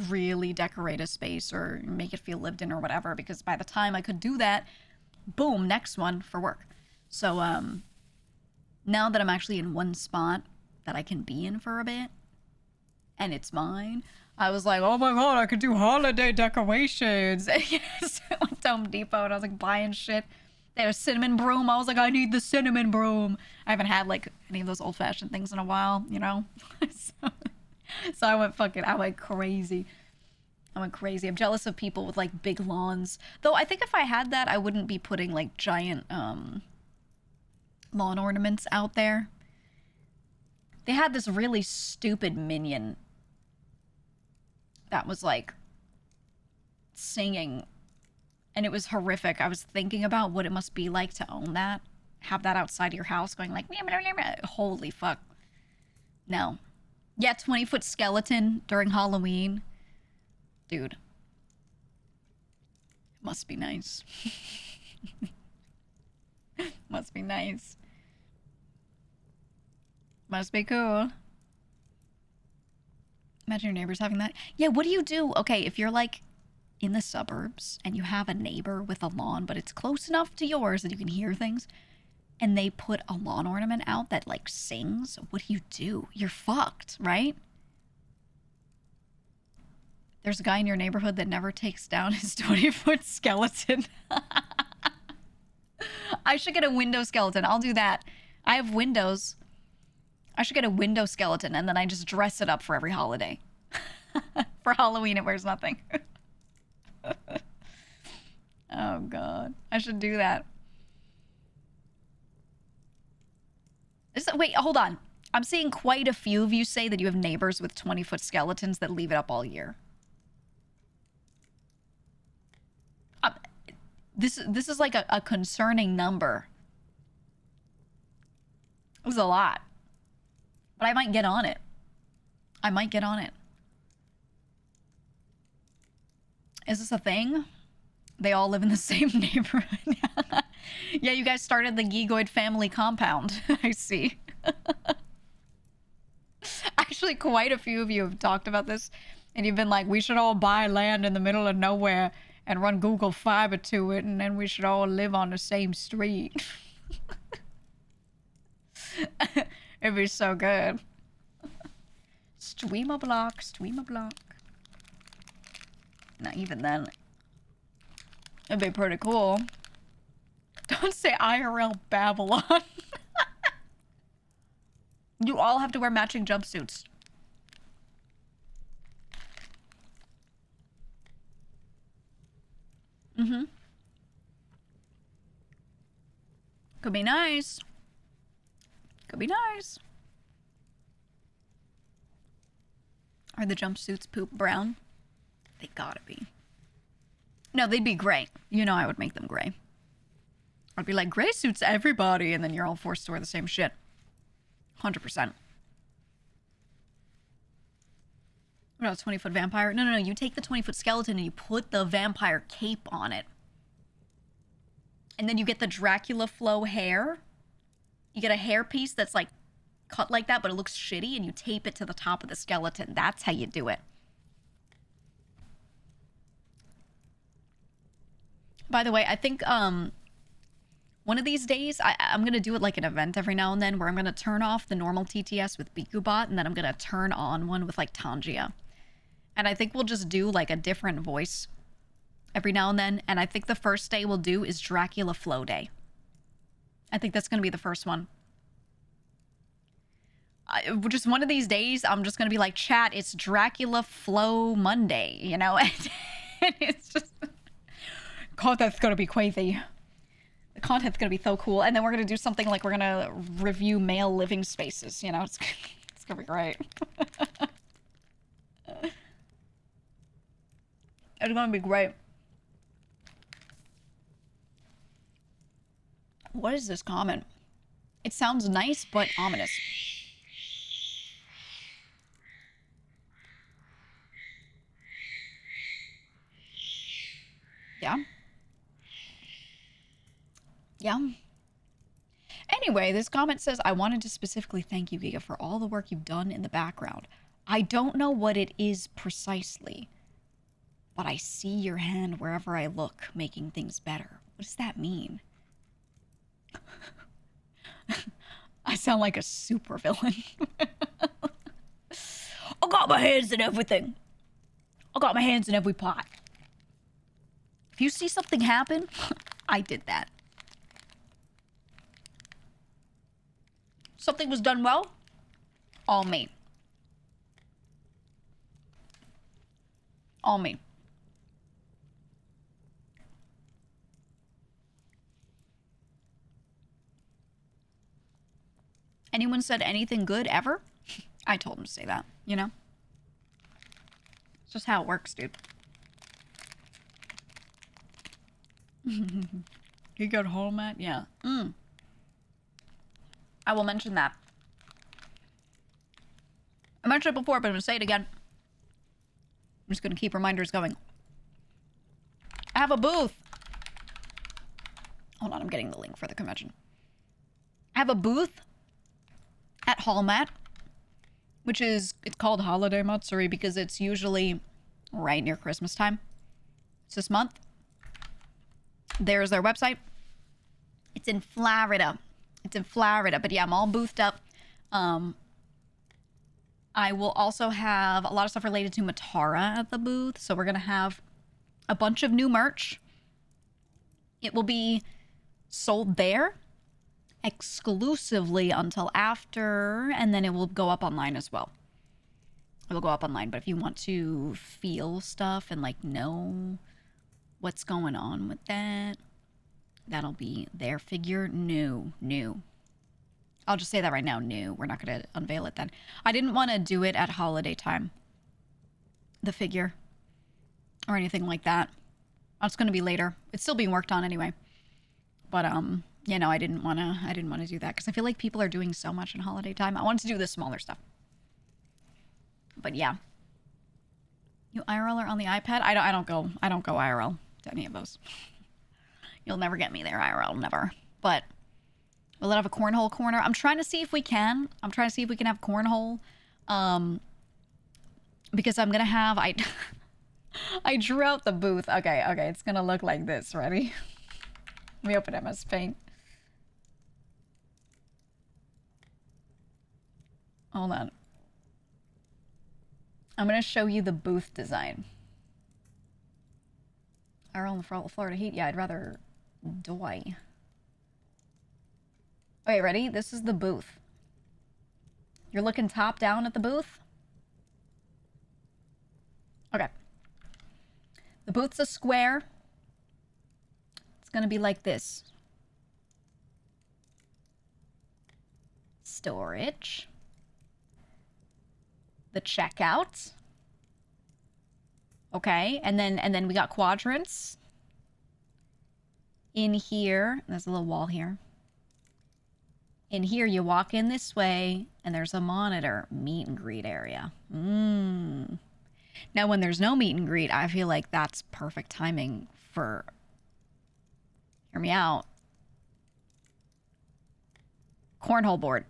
really decorate a space or make it feel lived in or whatever, because by the time I could do that, boom, next one for work. So now that I'm actually in one spot that I can be in for a bit and it's mine, I was like, oh my god, I could do holiday decorations. And yes, I went to Home Depot and I was like buying shit. They had a cinnamon broom. I was like, I need the cinnamon broom. I haven't had like any of those old-fashioned things in a while, you know? So I went crazy. I'm jealous of people with like big lawns. Though I think if I had that, I wouldn't be putting like giant lawn ornaments out there. They had this really stupid minion that was like singing, and it was horrific. I was thinking about what it must be like to own that, have that outside your house going like, holy fuck. No. Yeah, 20-foot skeleton during Halloween. Dude. Must be nice. Must be nice. Must be cool. Imagine your neighbors having that. Yeah, what do you do? Okay, if you're like in the suburbs and you have a neighbor with a lawn, but it's close enough to yours that you can hear things, and they put a lawn ornament out that like sings, what do? You're fucked, right? There's a guy in your neighborhood that never takes down his 20-foot skeleton. I should get a window skeleton. I'll do that. I have windows. I should get a window skeleton, and then I just dress it up for every holiday. For Halloween, it wears nothing. Oh, God. I should do that. Wait, hold on. I'm seeing quite a few of you say that you have neighbors with 20-foot skeletons that leave it up all year. This is like a concerning number. It was a lot. But I might get on it. Is this a thing? They all live in the same neighborhood. Yeah, you guys started the Geegoid family compound. I see. Actually, quite a few of you have talked about this, and you've been like, we should all buy land in the middle of nowhere and run Google Fiber to it, and then we should all live on the same street. It'd be so good. Stream a block, stream a block. Not even then. It'd be pretty cool. Don't say IRL Babylon. You all have to wear matching jumpsuits. Mm-hmm. Could be nice. Could be nice. Are the jumpsuits poop brown? They gotta be. No, they'd be gray. You know I would make them gray. I'd be like, gray suits everybody, and then you're all forced to wear the same shit. 100%. What else, 20-foot vampire? No, you take the 20-foot skeleton and you put the vampire cape on it. And then you get the Dracula flow hair. You get a hair piece that's like cut like that, but it looks shitty, and you tape it to the top of the skeleton. That's how you do it. By the way, I think one of these days, I'm going to do it like an event every now and then where I'm going to turn off the normal TTS with BikuBot, and then I'm going to turn on one with like Tangia. And I think we'll just do like a different voice every now and then. And I think the first day we'll do is Dracula Flow Day. I think that's going to be the first one. Just one of these days, I'm just going to be like, chat, it's Dracula Flow Monday, you know? And it's just... Content's going to be crazy. The content's going to be so cool. And then we're going to do something like we're going to review male living spaces, you know? It's going to be great. It's going to be great. What is this comment? It sounds nice, but ominous. Yeah. Yeah. Anyway, this comment says, I wanted to specifically thank you, Giga, for all the work you've done in the background. I don't know what it is precisely, but I see your hand wherever I look, making things better. What does that mean? I sound like a supervillain. I got my hands in everything. I got my hands in every pot. If you see something happen, I did that. Something was done well, all me. All me. Anyone said anything good ever? I told him to say that, you know? It's just how it works, dude. You got home at? Yeah. I will mention that. I mentioned it before, but I'm going to say it again. I'm just going to keep reminders going. I have a booth. Hold on, I'm getting the link for the convention. I have a booth at Hallmat, which is, it's called Holiday Matsuri because it's usually right near Christmas time. It's this month. There's their website. It's in Florida. It's in Florida, but yeah, I'm all boothed up. I will also have a lot of stuff related to Matara at the booth. So we're going to have a bunch of new merch. It will be sold there exclusively until after, and then it will go up online as well. It will go up online, but if you want to feel stuff and like know what's going on with that, that'll be their figure. New. I'll just say that right now, new. We're not going to unveil it then. I didn't want to do it at holiday time, the figure, or anything like that. It's going to be later. It's still being worked on anyway. But, you know, I didn't want to do that because I feel like people are doing so much in holiday time. I wanted to do the smaller stuff. But yeah. You IRL are on the iPad? I don't go IRL, to any of those. You'll never get me there, IRL, never. But will it have a cornhole corner? I'm trying to see if we can. I'm trying to see if we can have cornhole. Because I'm gonna have I drew out the booth. Okay, it's gonna look like this. Ready? Let me open MS Paint. Hold on. I'm gonna show you the booth design. IRL in the Florida heat? Yeah, I'd rather die. Okay, ready? This is the booth. You're looking top down at the booth? Okay. The booth's a square. It's gonna be like this. Storage. The checkout. Okay, and then we got quadrants. In here, there's a little wall here. In here, you walk in this way, and there's a monitor. Meet and greet area. Now, when there's no meet and greet, I feel like that's perfect timing for... Hear me out. Cornhole board.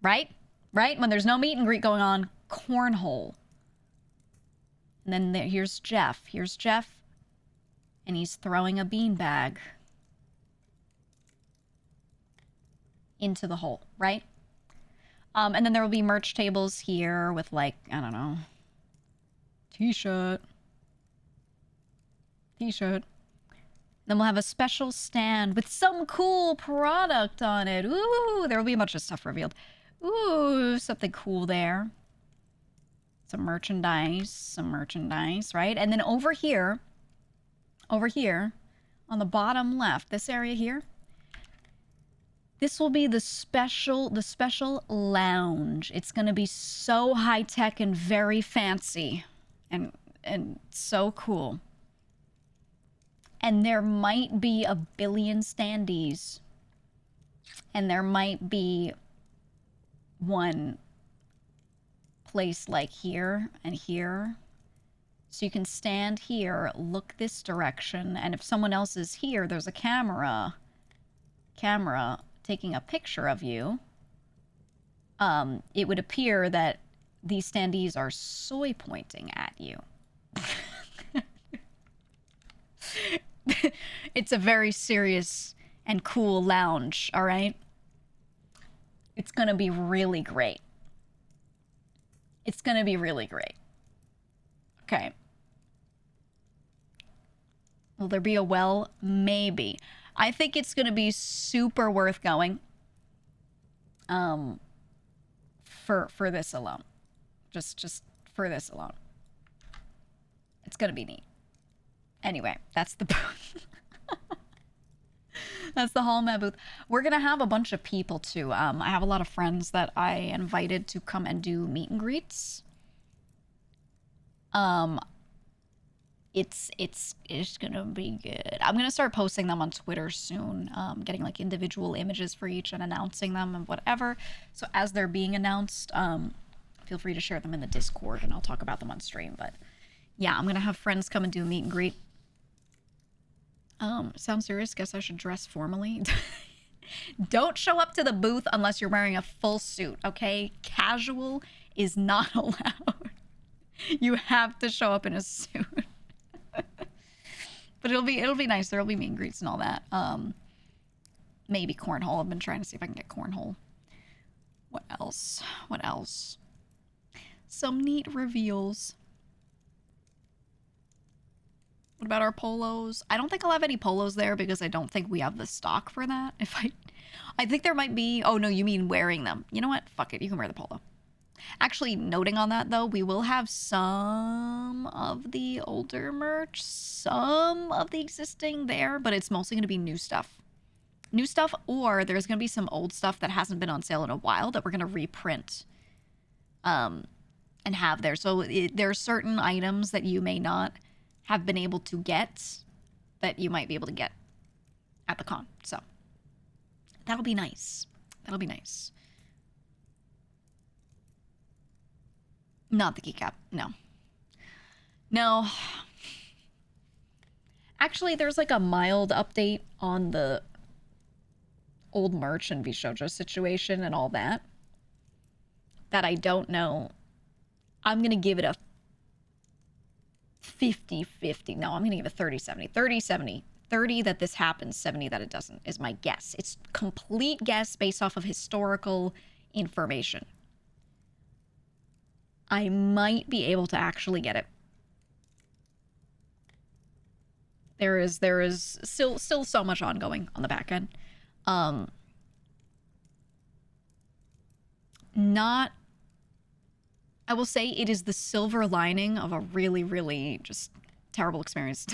Right? Right? When there's no meet and greet going on, cornhole. And then here's Jeff. Here's Jeff. And he's throwing a beanbag into the hole, right? And then there will be merch tables here with, like, I don't know, t-shirt. Then we'll have a special stand with some cool product on it. Ooh, there will be a bunch of stuff revealed. Ooh, something cool there. Some merchandise, right? And then over here, on the bottom left, this area here, this will be the special lounge. It's going to be so high-tech and very fancy and so cool. And there might be a billion standees. And there might be one place like here and here. So you can stand here, look this direction, and if someone else is here, there's a camera taking a picture of you. It would appear that these standees are soy pointing at you. It's a very serious and cool lounge, all right? It's gonna be really great. It's gonna be really great. Okay. Will there be a well? Maybe. I think it's gonna be super worth going. For this alone. Just for this alone. It's gonna be neat. Anyway, that's the booth. That's the Hall Mat booth. We're gonna have a bunch of people too. I have a lot of friends that I invited to come and do meet and greets. It's gonna be good. I'm gonna start posting them on Twitter soon. Getting like individual images for each and announcing them and whatever. So as they're being announced, feel free to share them in the Discord and I'll talk about them on stream. But yeah, I'm gonna have friends come and do a meet and greet. Sounds serious. Guess I should dress formally. Don't show up to the booth unless you're wearing a full suit, okay? Casual is not allowed. You have to show up in a suit. But it'll be nice. There'll be meet and greets and all that. Maybe cornhole. I've been trying to see if I can get cornhole. What else? What else? Some neat reveals. What about our polos? I don't think I'll have any polos there because I don't think we have the stock for that. I think there might be... Oh, no, you mean wearing them. You know what? Fuck it. You can wear the polo. Actually, noting on that, though, we will have some of the older merch, some of the existing there, but it's mostly going to be new stuff. New stuff, or there's going to be some old stuff that hasn't been on sale in a while that we're going to reprint and have there. So there are certain items that you may not have been able to get that you might be able to get at the con. So that'll be nice. That'll be nice. Not the Geek app. No. Actually, there's like a mild update on the old merch and Bishojo situation and all that I don't know. I'm going to give it a 50-50. No, I'm going to give it 30-70. 30-70. 30 that this happens, 70 that it doesn't is my guess. It's complete guess based off of historical information. I might be able to actually get it. There is still so much ongoing on the back end. I will say it is the silver lining of a really, really just terrible experience.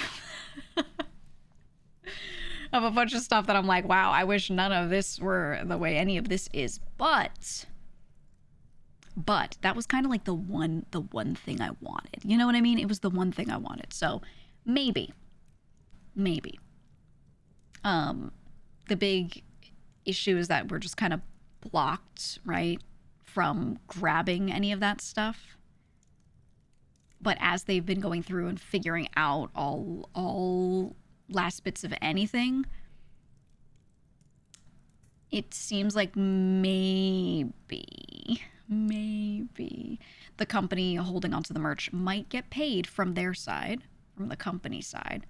Of a bunch of stuff that I'm like, wow, I wish none of this were the way any of this is. But that was kind of like the one thing I wanted. You know what I mean? It was the one thing I wanted. So maybe. The big issue is that we're just kind of blocked, right, from grabbing any of that stuff. But as they've been going through and figuring out all last bits of anything, it seems like maybe the company holding onto the merch might get paid from their side, from the company side.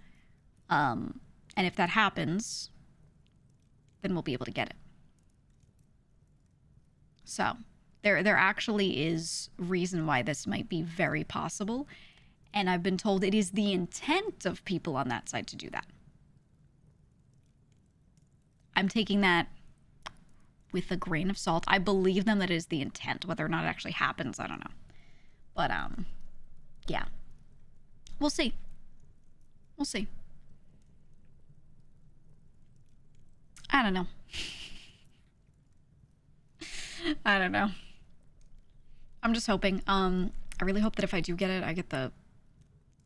And if that happens, then we'll be able to get it. So there actually is reason why this might be very possible. And I've been told it is the intent of people on that side to do that. I'm taking that with a grain of salt. I believe them that it is the intent. Whether or not it actually happens, I don't know. But, yeah. We'll see. We'll see. I don't know. I don't know. I'm just hoping. I really hope that if I do get it, I get the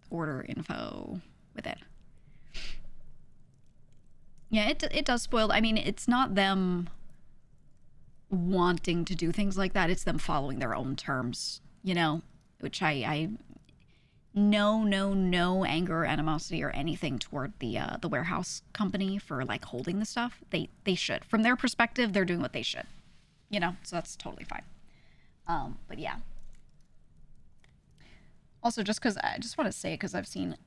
order info with it. Yeah, it does spoil. I mean, it's not them wanting to do things like that. It's them following their own terms, you know, which I no anger or animosity or anything toward the warehouse company for like holding the stuff. They should. From their perspective, they're doing what they should. You know, so that's totally fine. But yeah. Also, just because I just want to say, because I've seen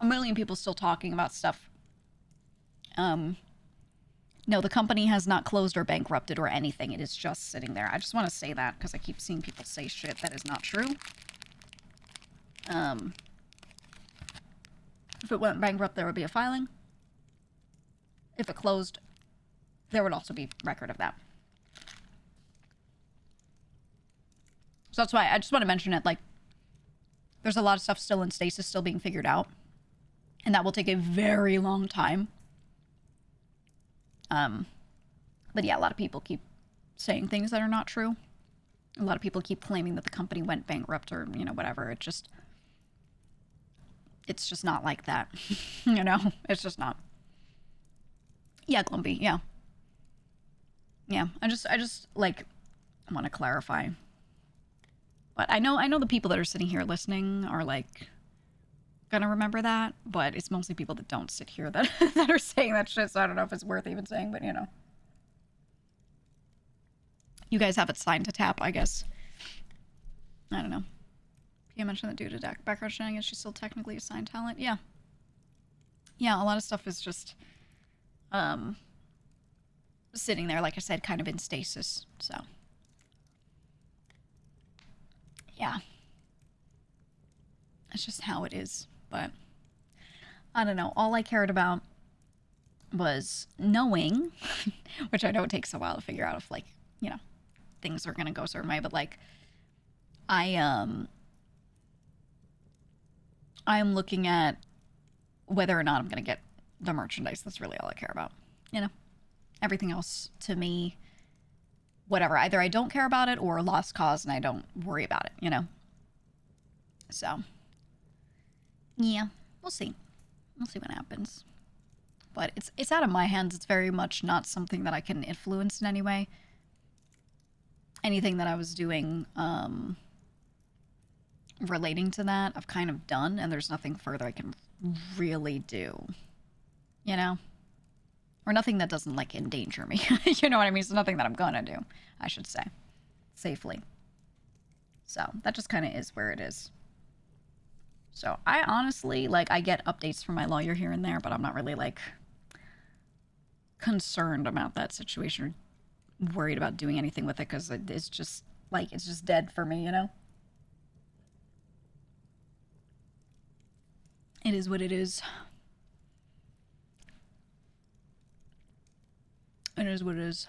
a million people still talking about stuff. No, the company has not closed or bankrupted or anything. It is just sitting there. I just want to say that because I keep seeing people say shit that is not true. If it went bankrupt, there would be a filing. If it closed, there would also be record of that. So that's why I just want to mention it. Like, there's a lot of stuff still in stasis, still being figured out. And that will take a very long time. But yeah, a lot of people keep saying things that are not true. A lot of people keep claiming that the company went bankrupt or, you know, whatever. It's just not like that. You know, it's just not. Yeah, Glumpy, yeah. Yeah, I just like want to clarify. But I know the people that are sitting here listening are like gonna remember that, but it's mostly people that don't sit here that that are saying that shit, so I don't know if it's worth even saying, but you know. You guys have it signed to tap, I guess. I don't know. Pia mentioned that due to background shenanigans, she's still technically assigned talent. Yeah. Yeah, a lot of stuff is just sitting there, like I said, kind of in stasis, so. Yeah. That's just how it is. But I don't know. All I cared about was knowing, which I know it takes a while to figure out if, like, you know, things are going to go a certain way. But, like, I'm looking at whether or not I'm going to get the merchandise. That's really all I care about. You know? Everything else, to me, whatever. Either I don't care about it or lost cause and I don't worry about it, you know? So, yeah, we'll see. We'll see what happens. But it's out of my hands. It's very much not something that I can influence in any way. Anything that I was doing relating to that, I've kind of done, and there's nothing further I can really do, you know? Or nothing that doesn't, like, endanger me. You know what I mean? So nothing that I'm gonna do, I should say. Safely. So, that just kind of is where it is. So, I honestly, like, I get updates from my lawyer here and there, but I'm not really, like, concerned about that situation or worried about doing anything with it, because it's just, like, it's just dead for me, you know? It is what it is. It is what it is.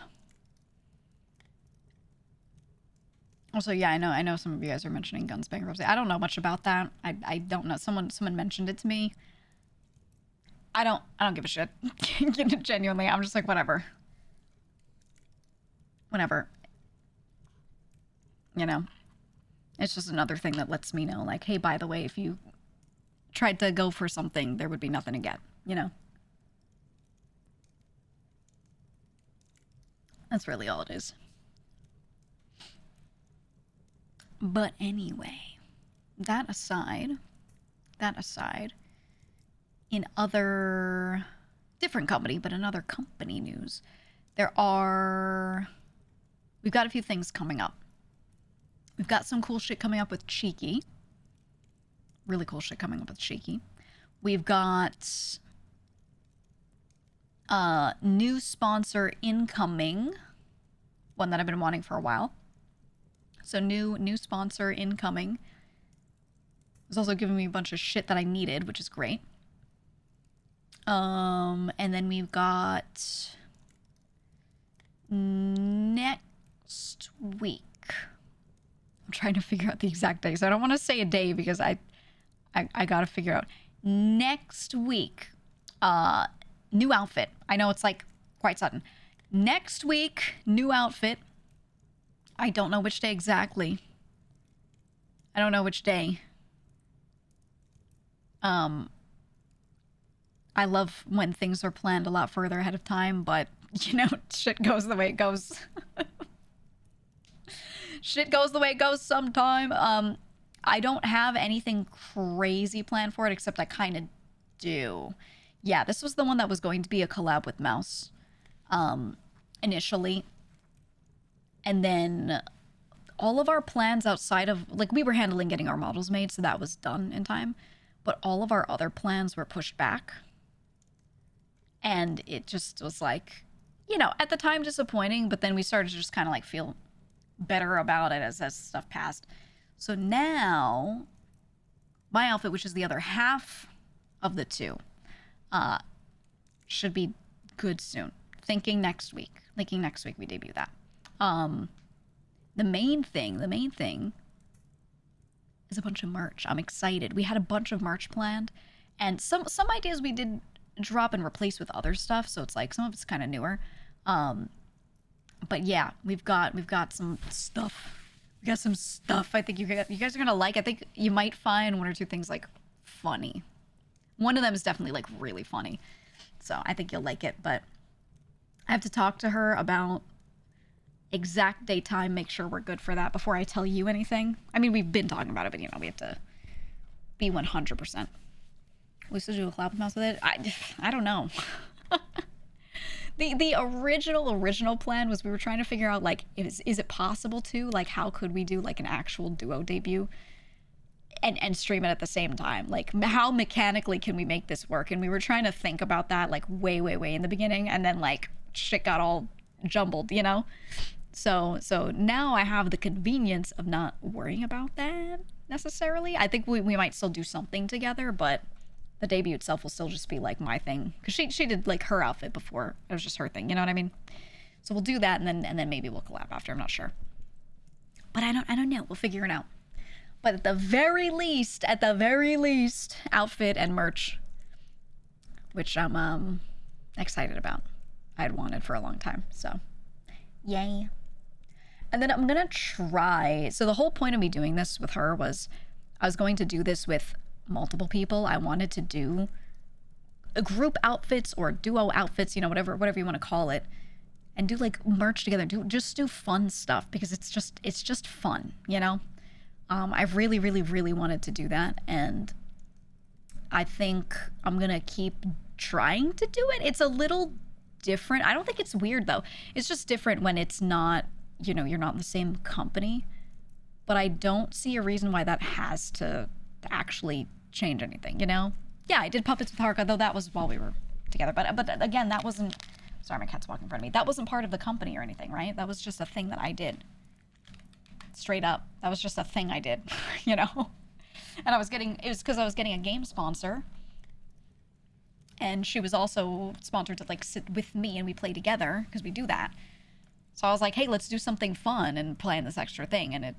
Also, yeah, I know some of you guys are mentioning guns bankruptcy. I don't know much about that. I don't know. Someone mentioned it to me. I don't give a shit. Genuinely, I'm just like, whatever. Whatever. You know? It's just another thing that lets me know, like, hey, by the way, if you tried to go for something, there would be nothing to get, you know? That's really all it is. But anyway, that aside, in other, different company, but in other company news, we've got a few things coming up. We've got some cool shit coming up with Cheeky. Really cool shit coming up with Cheeky. We've got new sponsor incoming, one that I've been wanting for a while. So new sponsor incoming. It's also giving me a bunch of shit that I needed, which is great. And then we've got next week. I'm trying to figure out the exact day, so I don't want to say a day because I gotta figure out. Next week, new outfit. I know it's like quite sudden. Next week, new outfit. I don't know which day exactly. I don't know which day. I love when things are planned a lot further ahead of time, but, you know, shit goes the way it goes. Shit goes the way it goes sometime. I don't have anything crazy planned for it, except I kind of do. Yeah, this was the one that was going to be a collab with Mouse, initially. And then all of our plans outside of, like, we were handling getting our models made, so that was done in time. But all of our other plans were pushed back. And it just was like, you know, at the time disappointing, but then we started to just kind of like feel better about it as stuff passed. So now, my outfit, which is the other half of the two, should be good soon. Thinking next week we debut that. The main thing is a bunch of merch. I'm excited. We had a bunch of merch planned, and some ideas we did drop and replace with other stuff, so it's like some of it's kind of newer. But yeah, we've got some stuff. We got some stuff I think you guys are gonna like. I think you might find one or two things like funny. One of them is definitely like really funny, so I think you'll like it. But I have to talk to her about exact date time, make sure we're good for that before I tell you anything. I mean, we've been talking about it, but you know, we have to be 100%. We still do a collab with Mouse with it? I don't know. The original plan was we were trying to figure out, like, is it possible to, like, how could we do like an actual duo debut and stream it at the same time? Like, how mechanically can we make this work? And we were trying to think about that like way in the beginning, and then like shit got all jumbled, you know? So now I have the convenience of not worrying about that necessarily. I think we might still do something together, but the debut itself will still just be like my thing, because she did like her outfit before. It was just her thing, you know what I mean? So we'll do that, and then maybe we'll collab after. I'm not sure, but I don't know. We'll figure it out. But at the very least, outfit and merch, which I'm excited about. I had wanted for a long time, so yay. And then I'm gonna try. So the whole point of me doing this with her was I was going to do this with multiple people. I wanted to do a group outfits or duo outfits, you know, whatever you want to call it, and do like merch together. Just do fun stuff, because it's just fun, you know. I really wanted to do that, and I think I'm gonna keep trying to do it. It's a little different. I don't think it's weird though. It's just different when it's not, you know, you're not in the same company. But I don't see a reason why that has to actually change anything, you know? Yeah, I did puppets with Harka, though that was while we were together. But again, that wasn't... Sorry, my cat's walking in front of me. That wasn't part of the company or anything, right? That was just a thing that I did. Straight up. That was just a thing I did, you know? And I was getting... It was because I was getting a game sponsor. And she was also sponsored to, like, sit with me and we play together, because we do that. So I was like, hey, let's do something fun and plan this extra thing. And it,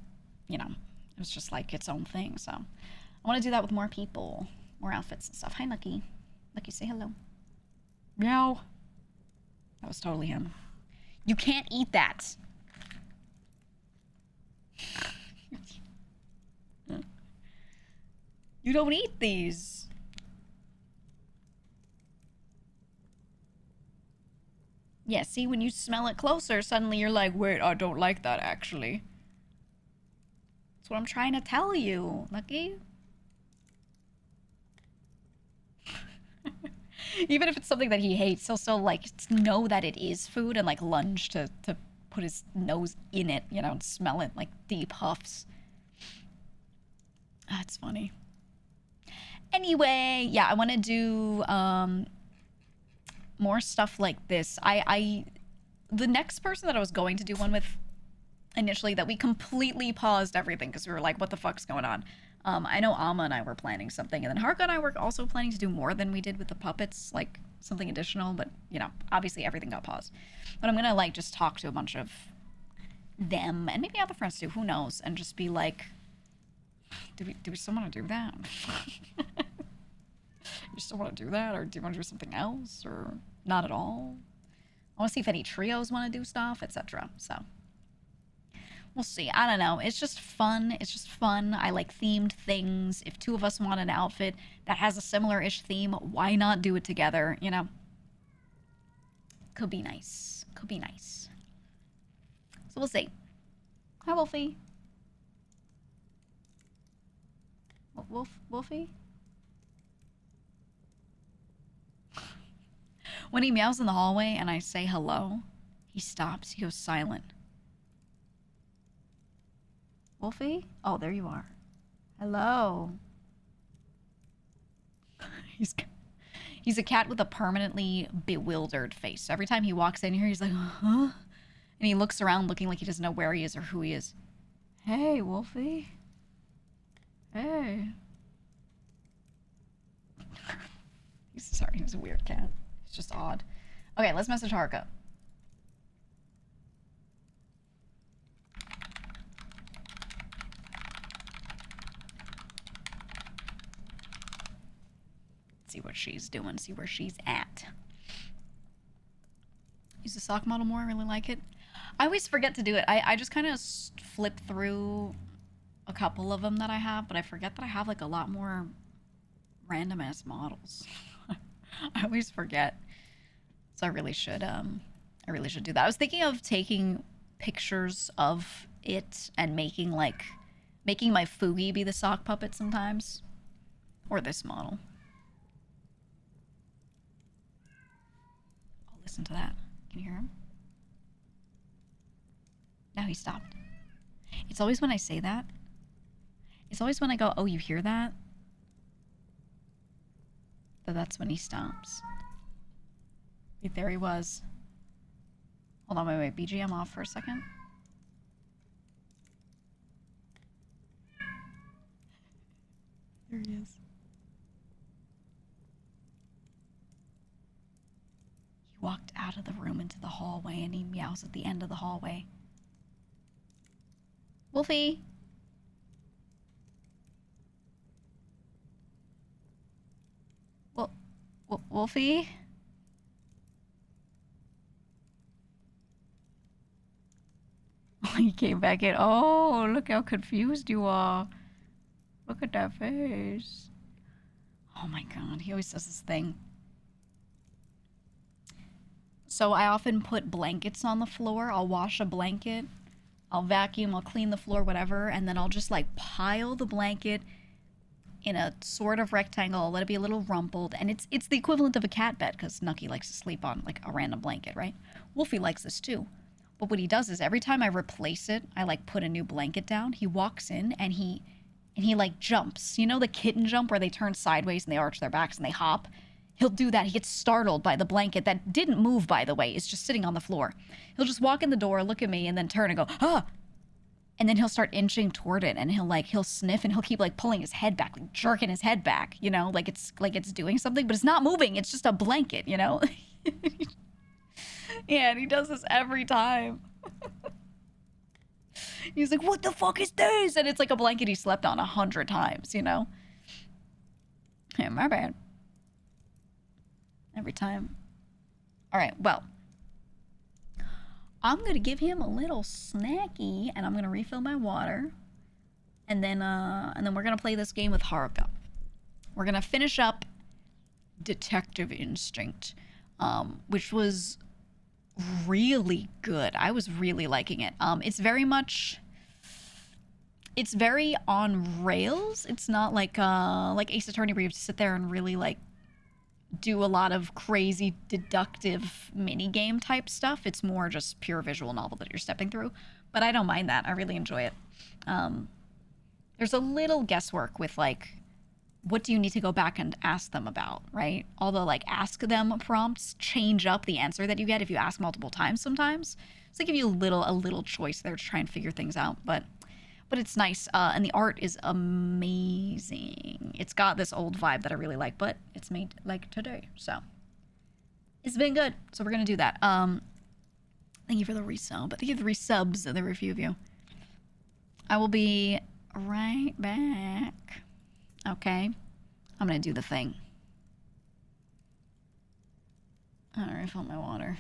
you know, it was just like its own thing. So I want to do that with more people, more outfits and stuff. Hi, Lucky. Lucky, say hello. Meow. That was totally him. You can't eat that. You don't eat these. Yeah, see, when you smell it closer, suddenly you're like, wait, I don't like that, actually. That's what I'm trying to tell you, Lucky. Even if it's something that he hates, he'll still, like, know that it is food and, like, lunge to put his nose in it, you know, and smell it, like, deep huffs. That's funny. Anyway, yeah, I want to do, more stuff like this. The next person that I was going to do one with initially, that we completely paused everything because we were like, what the fuck's going on? I know Alma and I were planning something, and then Harka and I were also planning to do more than we did with the puppets, like something additional, but you know, obviously everything got paused. But I'm gonna like just talk to a bunch of them and maybe other friends too, who knows, and just be like, do we still want to do that? You still want to do that, or do you want to do something else, or not at all? I want to see if any trios want to do stuff, etc. So we'll see. I don't know. It's just fun. It's just fun. I like themed things. If two of us want an outfit that has a similar-ish theme, why not do it together, you know? Could be nice. Could be nice. So we'll see. Hi, Wolfie. Wolfie? When he meows in the hallway and I say hello, he stops. He goes silent. Wolfie? Oh, there you are. Hello. He's a cat with a permanently bewildered face. Every time he walks in here, he's like, huh? And he looks around looking like he doesn't know where he is or who he is. Hey, Wolfie. Hey. Sorry, he's a weird cat. It's just odd. Okay, let's message Harka. See what she's doing, see where she's at. Use the sock model more, I really like it. I always forget to do it. I just kind of flip through a couple of them that I have, but I forget that I have like a lot more random ass models. I always forget. So I really should do that. I was thinking of taking pictures of it and making my Fugi be the sock puppet sometimes. Or this model. Oh, listen to that. Can you hear him? Now he stopped. It's always when I say that. It's always when I go, oh, you hear that? That's when he stops. Wait, there he was. Hold on, wait, BGM off for a second. There he is. He walked out of the room into the hallway and he meows at the end of the hallway. Wolfie! Wolfie? Oh, he came back in. Oh, look how confused you are. Look at that face. Oh my god, he always does this thing. So I often put blankets on the floor. I'll wash a blanket. I'll vacuum, I'll clean the floor, whatever. And then I'll just like pile the blanket in a sort of rectangle, let it be a little rumpled, and it's the equivalent of a cat bed because Nucky likes to sleep on like a random blanket, right? Wolfie likes this too. But what he does is every time I replace it, I like put a new blanket down. He walks in and he like jumps. You know the kitten jump where they turn sideways and they arch their backs and they hop? He'll do that. He gets startled by the blanket that didn't move, by the way. It's just sitting on the floor. He'll just walk in the door, look at me, and then turn and go, ah! And then he'll start inching toward it, and he'll sniff, and he'll keep like pulling his head back, like jerking his head back, you know, like it's doing something, but it's not moving. It's just a blanket, you know. Yeah, and he does this every time. He's like, "What the fuck is this?" And it's like a blanket he slept on 100 times, you know. Yeah, my bad. Every time. All right, well, I'm gonna give him a little snacky, and I'm gonna refill my water, and then we're gonna play this game with Haruka. We're gonna finish up Detective Instinct, which was really good. I was really liking it. It's very on rails. It's not like Ace Attorney where you have to sit there and really like do a lot of crazy deductive mini game type stuff. It's more just pure visual novel that you're stepping through. But I don't mind that. I really enjoy it. There's a little guesswork with like, what do you need to go back and ask them about, right? All the like ask them prompts change up the answer that you get if you ask multiple times sometimes. So they give you a little choice there to try and figure things out. But it's nice, and the art is amazing. It's got this old vibe that I really like, but it's made like today, so it's been good. So we're gonna do that. Thank you for the resub. Thank you for the resubs. There were a few of you. I will be right back. Okay, I'm gonna do the thing. All right, refill my water.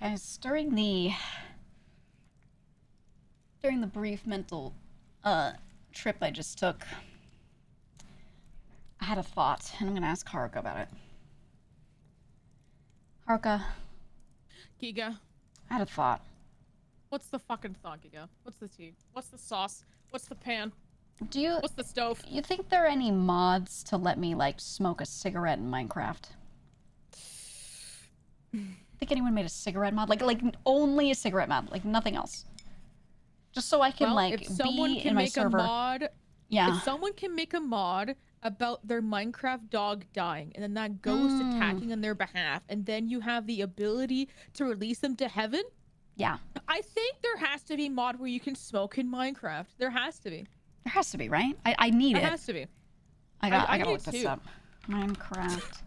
Guys, during the brief mental trip I just took, I had a thought, and I'm gonna ask Haruka about it. Haruka, GEEGA. I had a thought. What's the fucking thought, GEEGA? What's the tea? What's the sauce? What's the pan? What's the stove? You think there are any mods to let me, like, smoke a cigarette in Minecraft? Think anyone made a cigarette mod? Like only a cigarette mod, like nothing else. Just so I can, like, if someone be can in my make server. a mod, Yeah. if someone can make a mod about their Minecraft dog dying, and then that ghost attacking on their behalf, and then you have the ability to release them to heaven. Yeah. I think there has to be a mod where you can smoke in Minecraft. There has to be. There has to be, right? I need it. There has to be. I gotta look this too. up. Minecraft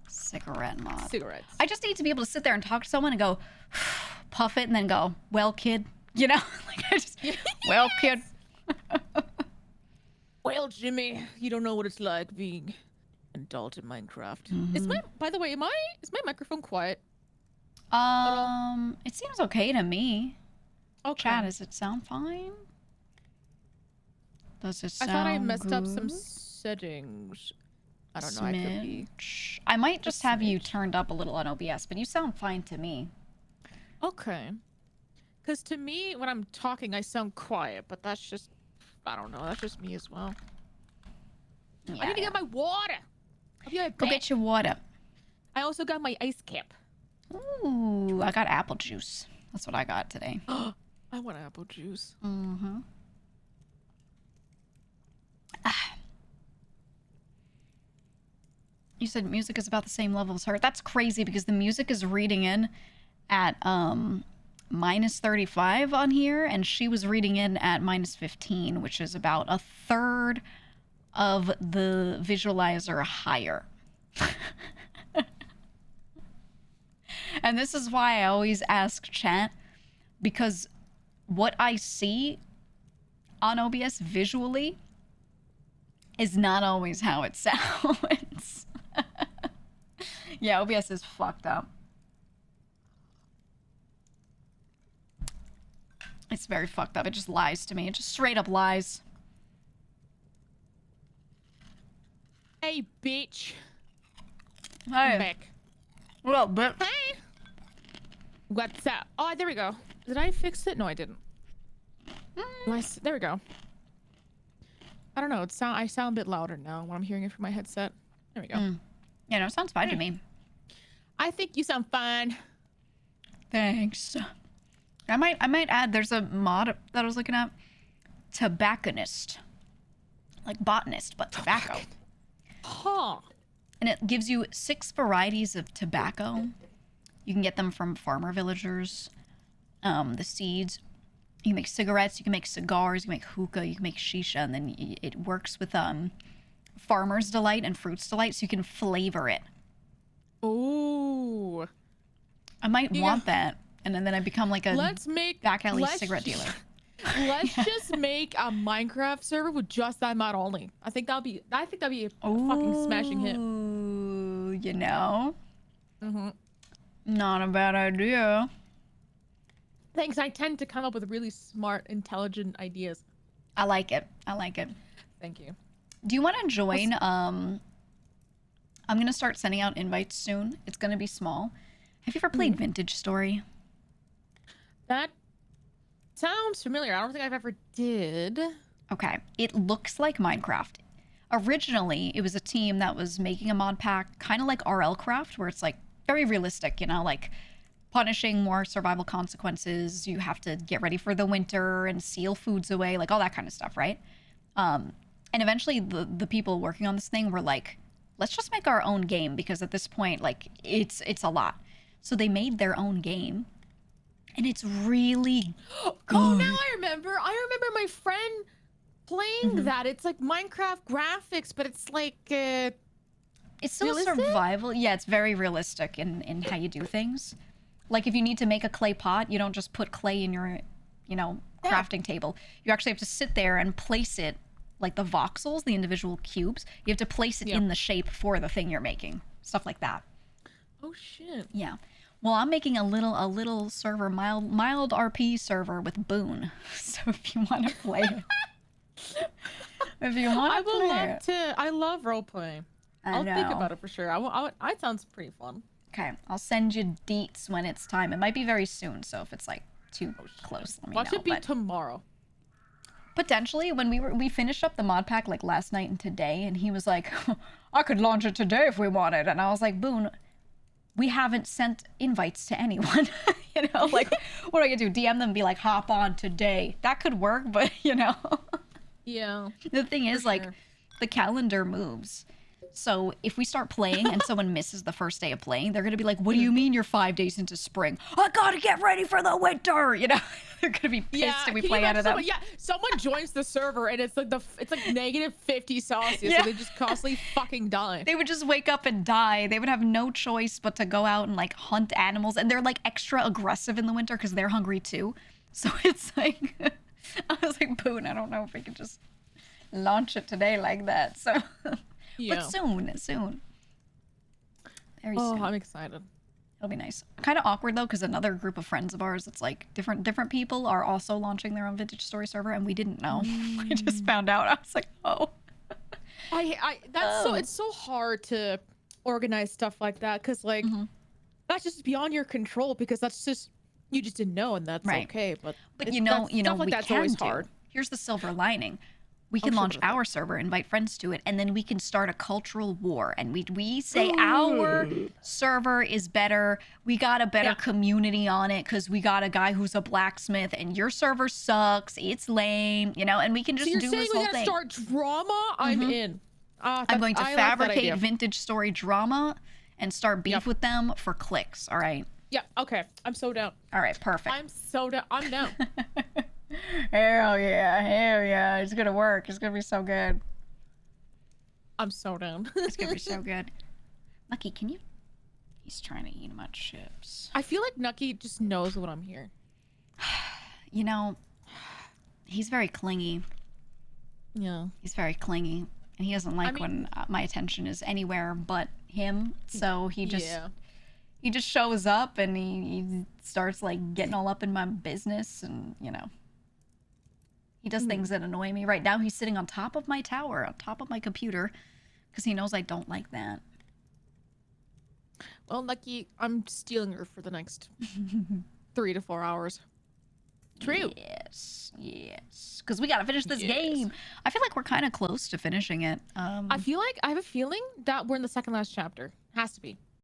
cigarette mod. Cigarettes. I just need to be able to sit there and talk to someone and go, puff it, and then go, well, kid. You know? Like, I just, well, kid. Well, Jimmy, you don't know what it's like being an adult in Minecraft. Is by the way, is my microphone quiet? It seems okay to me. Okay. Chat, does it sound fine? Does it sound I thought I messed good? up some settings. I don't know. I could be. I might just have you turned up a little on OBS, but you sound fine to me. Okay. Because to me, when I'm talking, I sound quiet, but that's just, I don't know. That's just me as well. Yeah, I need to get my water. I'll be right Go back. get your water. I also got my ice cap. Ooh, I got apple juice. That's what I got today. I want apple juice. Mm-hmm. You said music is about the same level as her. That's crazy because the music is reading in at minus 35 on here, and she was reading in at minus 15, which is about a third of the visualizer higher. And this is why I always ask chat, because what I see on OBS visually is not always how it sounds. Yeah, OBS is fucked up. It's very fucked up. It just lies to me. It just straight up lies. Hey, bitch. Hey. I'm back. What up, bitch? Hey. What's up? Oh, there we go. Did I fix it? No, I didn't. There we go. I don't know. I sound a bit louder now when I'm hearing it from my headset. There we go. Yeah, no, it sounds fine to me. I think you sound fine. Thanks. I might add, there's a mod that I was looking at. Tobacconist. Like botanist, but tobacco. Huh. And it gives you 6 varieties of tobacco. You can get them from farmer villagers. The seeds. You can make cigarettes, you can make cigars, you can make hookah, you can make shisha, and then it works with Farmer's Delight and Fruit's Delight, so you can flavor it. Ooh. I might want that, and then I become like a back alley cigarette dealer. Let's just make a Minecraft server with just that mod only. I think that'd be a fucking smashing hit. Ooh, you know? Not a bad idea. Thanks. I tend to come up with really smart, intelligent ideas. I like it. I like it. Thank you. Do you want to join? I'm going to start sending out invites soon. It's going to be small. Have you ever played Vintage Story? That sounds familiar. I don't think I've ever did. Okay. It looks like Minecraft. Originally, it was a team that was making a mod pack, kind of like RL Craft, where it's like very realistic, you know, like punishing more survival consequences. You have to get ready for the winter and seal foods away, like all that kind of stuff, right? And eventually the people working on this thing were like, let's just make our own game, because at this point, like, it's a lot. So they made their own game, and it's really good. Oh, now I remember. I remember my friend playing that. It's like Minecraft graphics, but it's like it's still realistic? survival. Yeah, it's very realistic in how you do things. Like, if you need to make a clay pot, you don't just put clay in your, crafting table. You actually have to sit there and place it, like the voxels, the individual cubes. You have to place it in the shape for the thing you're making. Stuff like that. Oh, shit. Yeah. Well, I'm making a little server, mild RP server with Boone. So if you want to play it, if you want I to would play love it, to. I love roleplay. I'll think about it for sure. It sounds pretty fun. Okay, I'll send you deets when it's time. It might be very soon, so if it's like too close, let me Watch know. it be But tomorrow. potentially, when we finished up the mod pack like last night and today, and he was like, "I could launch it today if we wanted," and I was like, "Boone, we haven't sent invites to anyone." You know, like, what do I do? DM them and be like, "Hop on today." That could work, but you know. Yeah. The thing is, like, sure. the calendar moves. So if we start playing and someone misses the first day of playing, they're gonna be like, "What do you mean you're 5 days into spring? I gotta get ready for the winter." You know, they're gonna be pissed if we can you play out of them. imagine someone joins the server and it's like negative 50 Celsius, Yeah. so they just constantly fucking die. They would just wake up and die. They would have no choice but to go out and like hunt animals, and they're like extra aggressive in the winter because they're hungry too. So it's like, I was like, Boone, I don't know if we could just launch it today like that. So. Yeah. But soon. Very Oh, soon. I'm excited. It'll be nice. Kind of awkward though, because another group of friends of ours, it's like different people are also launching their own vintage story server, and we didn't know. We just found out. I was like, oh. It's so hard to organize stuff like that because like that's just beyond your control because that's just you just didn't know and that's Right. okay. But Stuff like we that's can always do. hard. Here's the silver lining. We can sure, launch what is it? our server, invite friends to it, and then we can start a cultural war. And we say our server is better. We got a better community on it because we got a guy who's a blacksmith, and your server sucks. It's lame, you know. And we can just So you're do saying this we whole gotta thing. start drama? I'm in. I'm going to I like that fabricate idea. vintage story drama and start beef Yep. with them for clicks. All right. Yeah. Okay. I'm so down. All right. Perfect. I'm so down. I'm down. Hell yeah. It's gonna work. It's gonna be so good. I'm so down. It's gonna be so good. Lucky, can you? He's trying to eat my chips. I feel like Nucky just knows what I'm here. You know, he's very clingy. Yeah. He's very clingy, and he doesn't like when my attention is anywhere but him. So he just he just shows up and he starts like getting all up in my business, and you know. He does things that annoy me. Right now, he's sitting on top of my tower, on top of my computer, because he knows I don't like that. Well, Nucky, I'm stealing her for the next 3 to 4 hours. True. Yes. Because we gotta finish this game. I feel like we're kind of close to finishing it. I have a feeling that we're in the second last chapter. Has to be.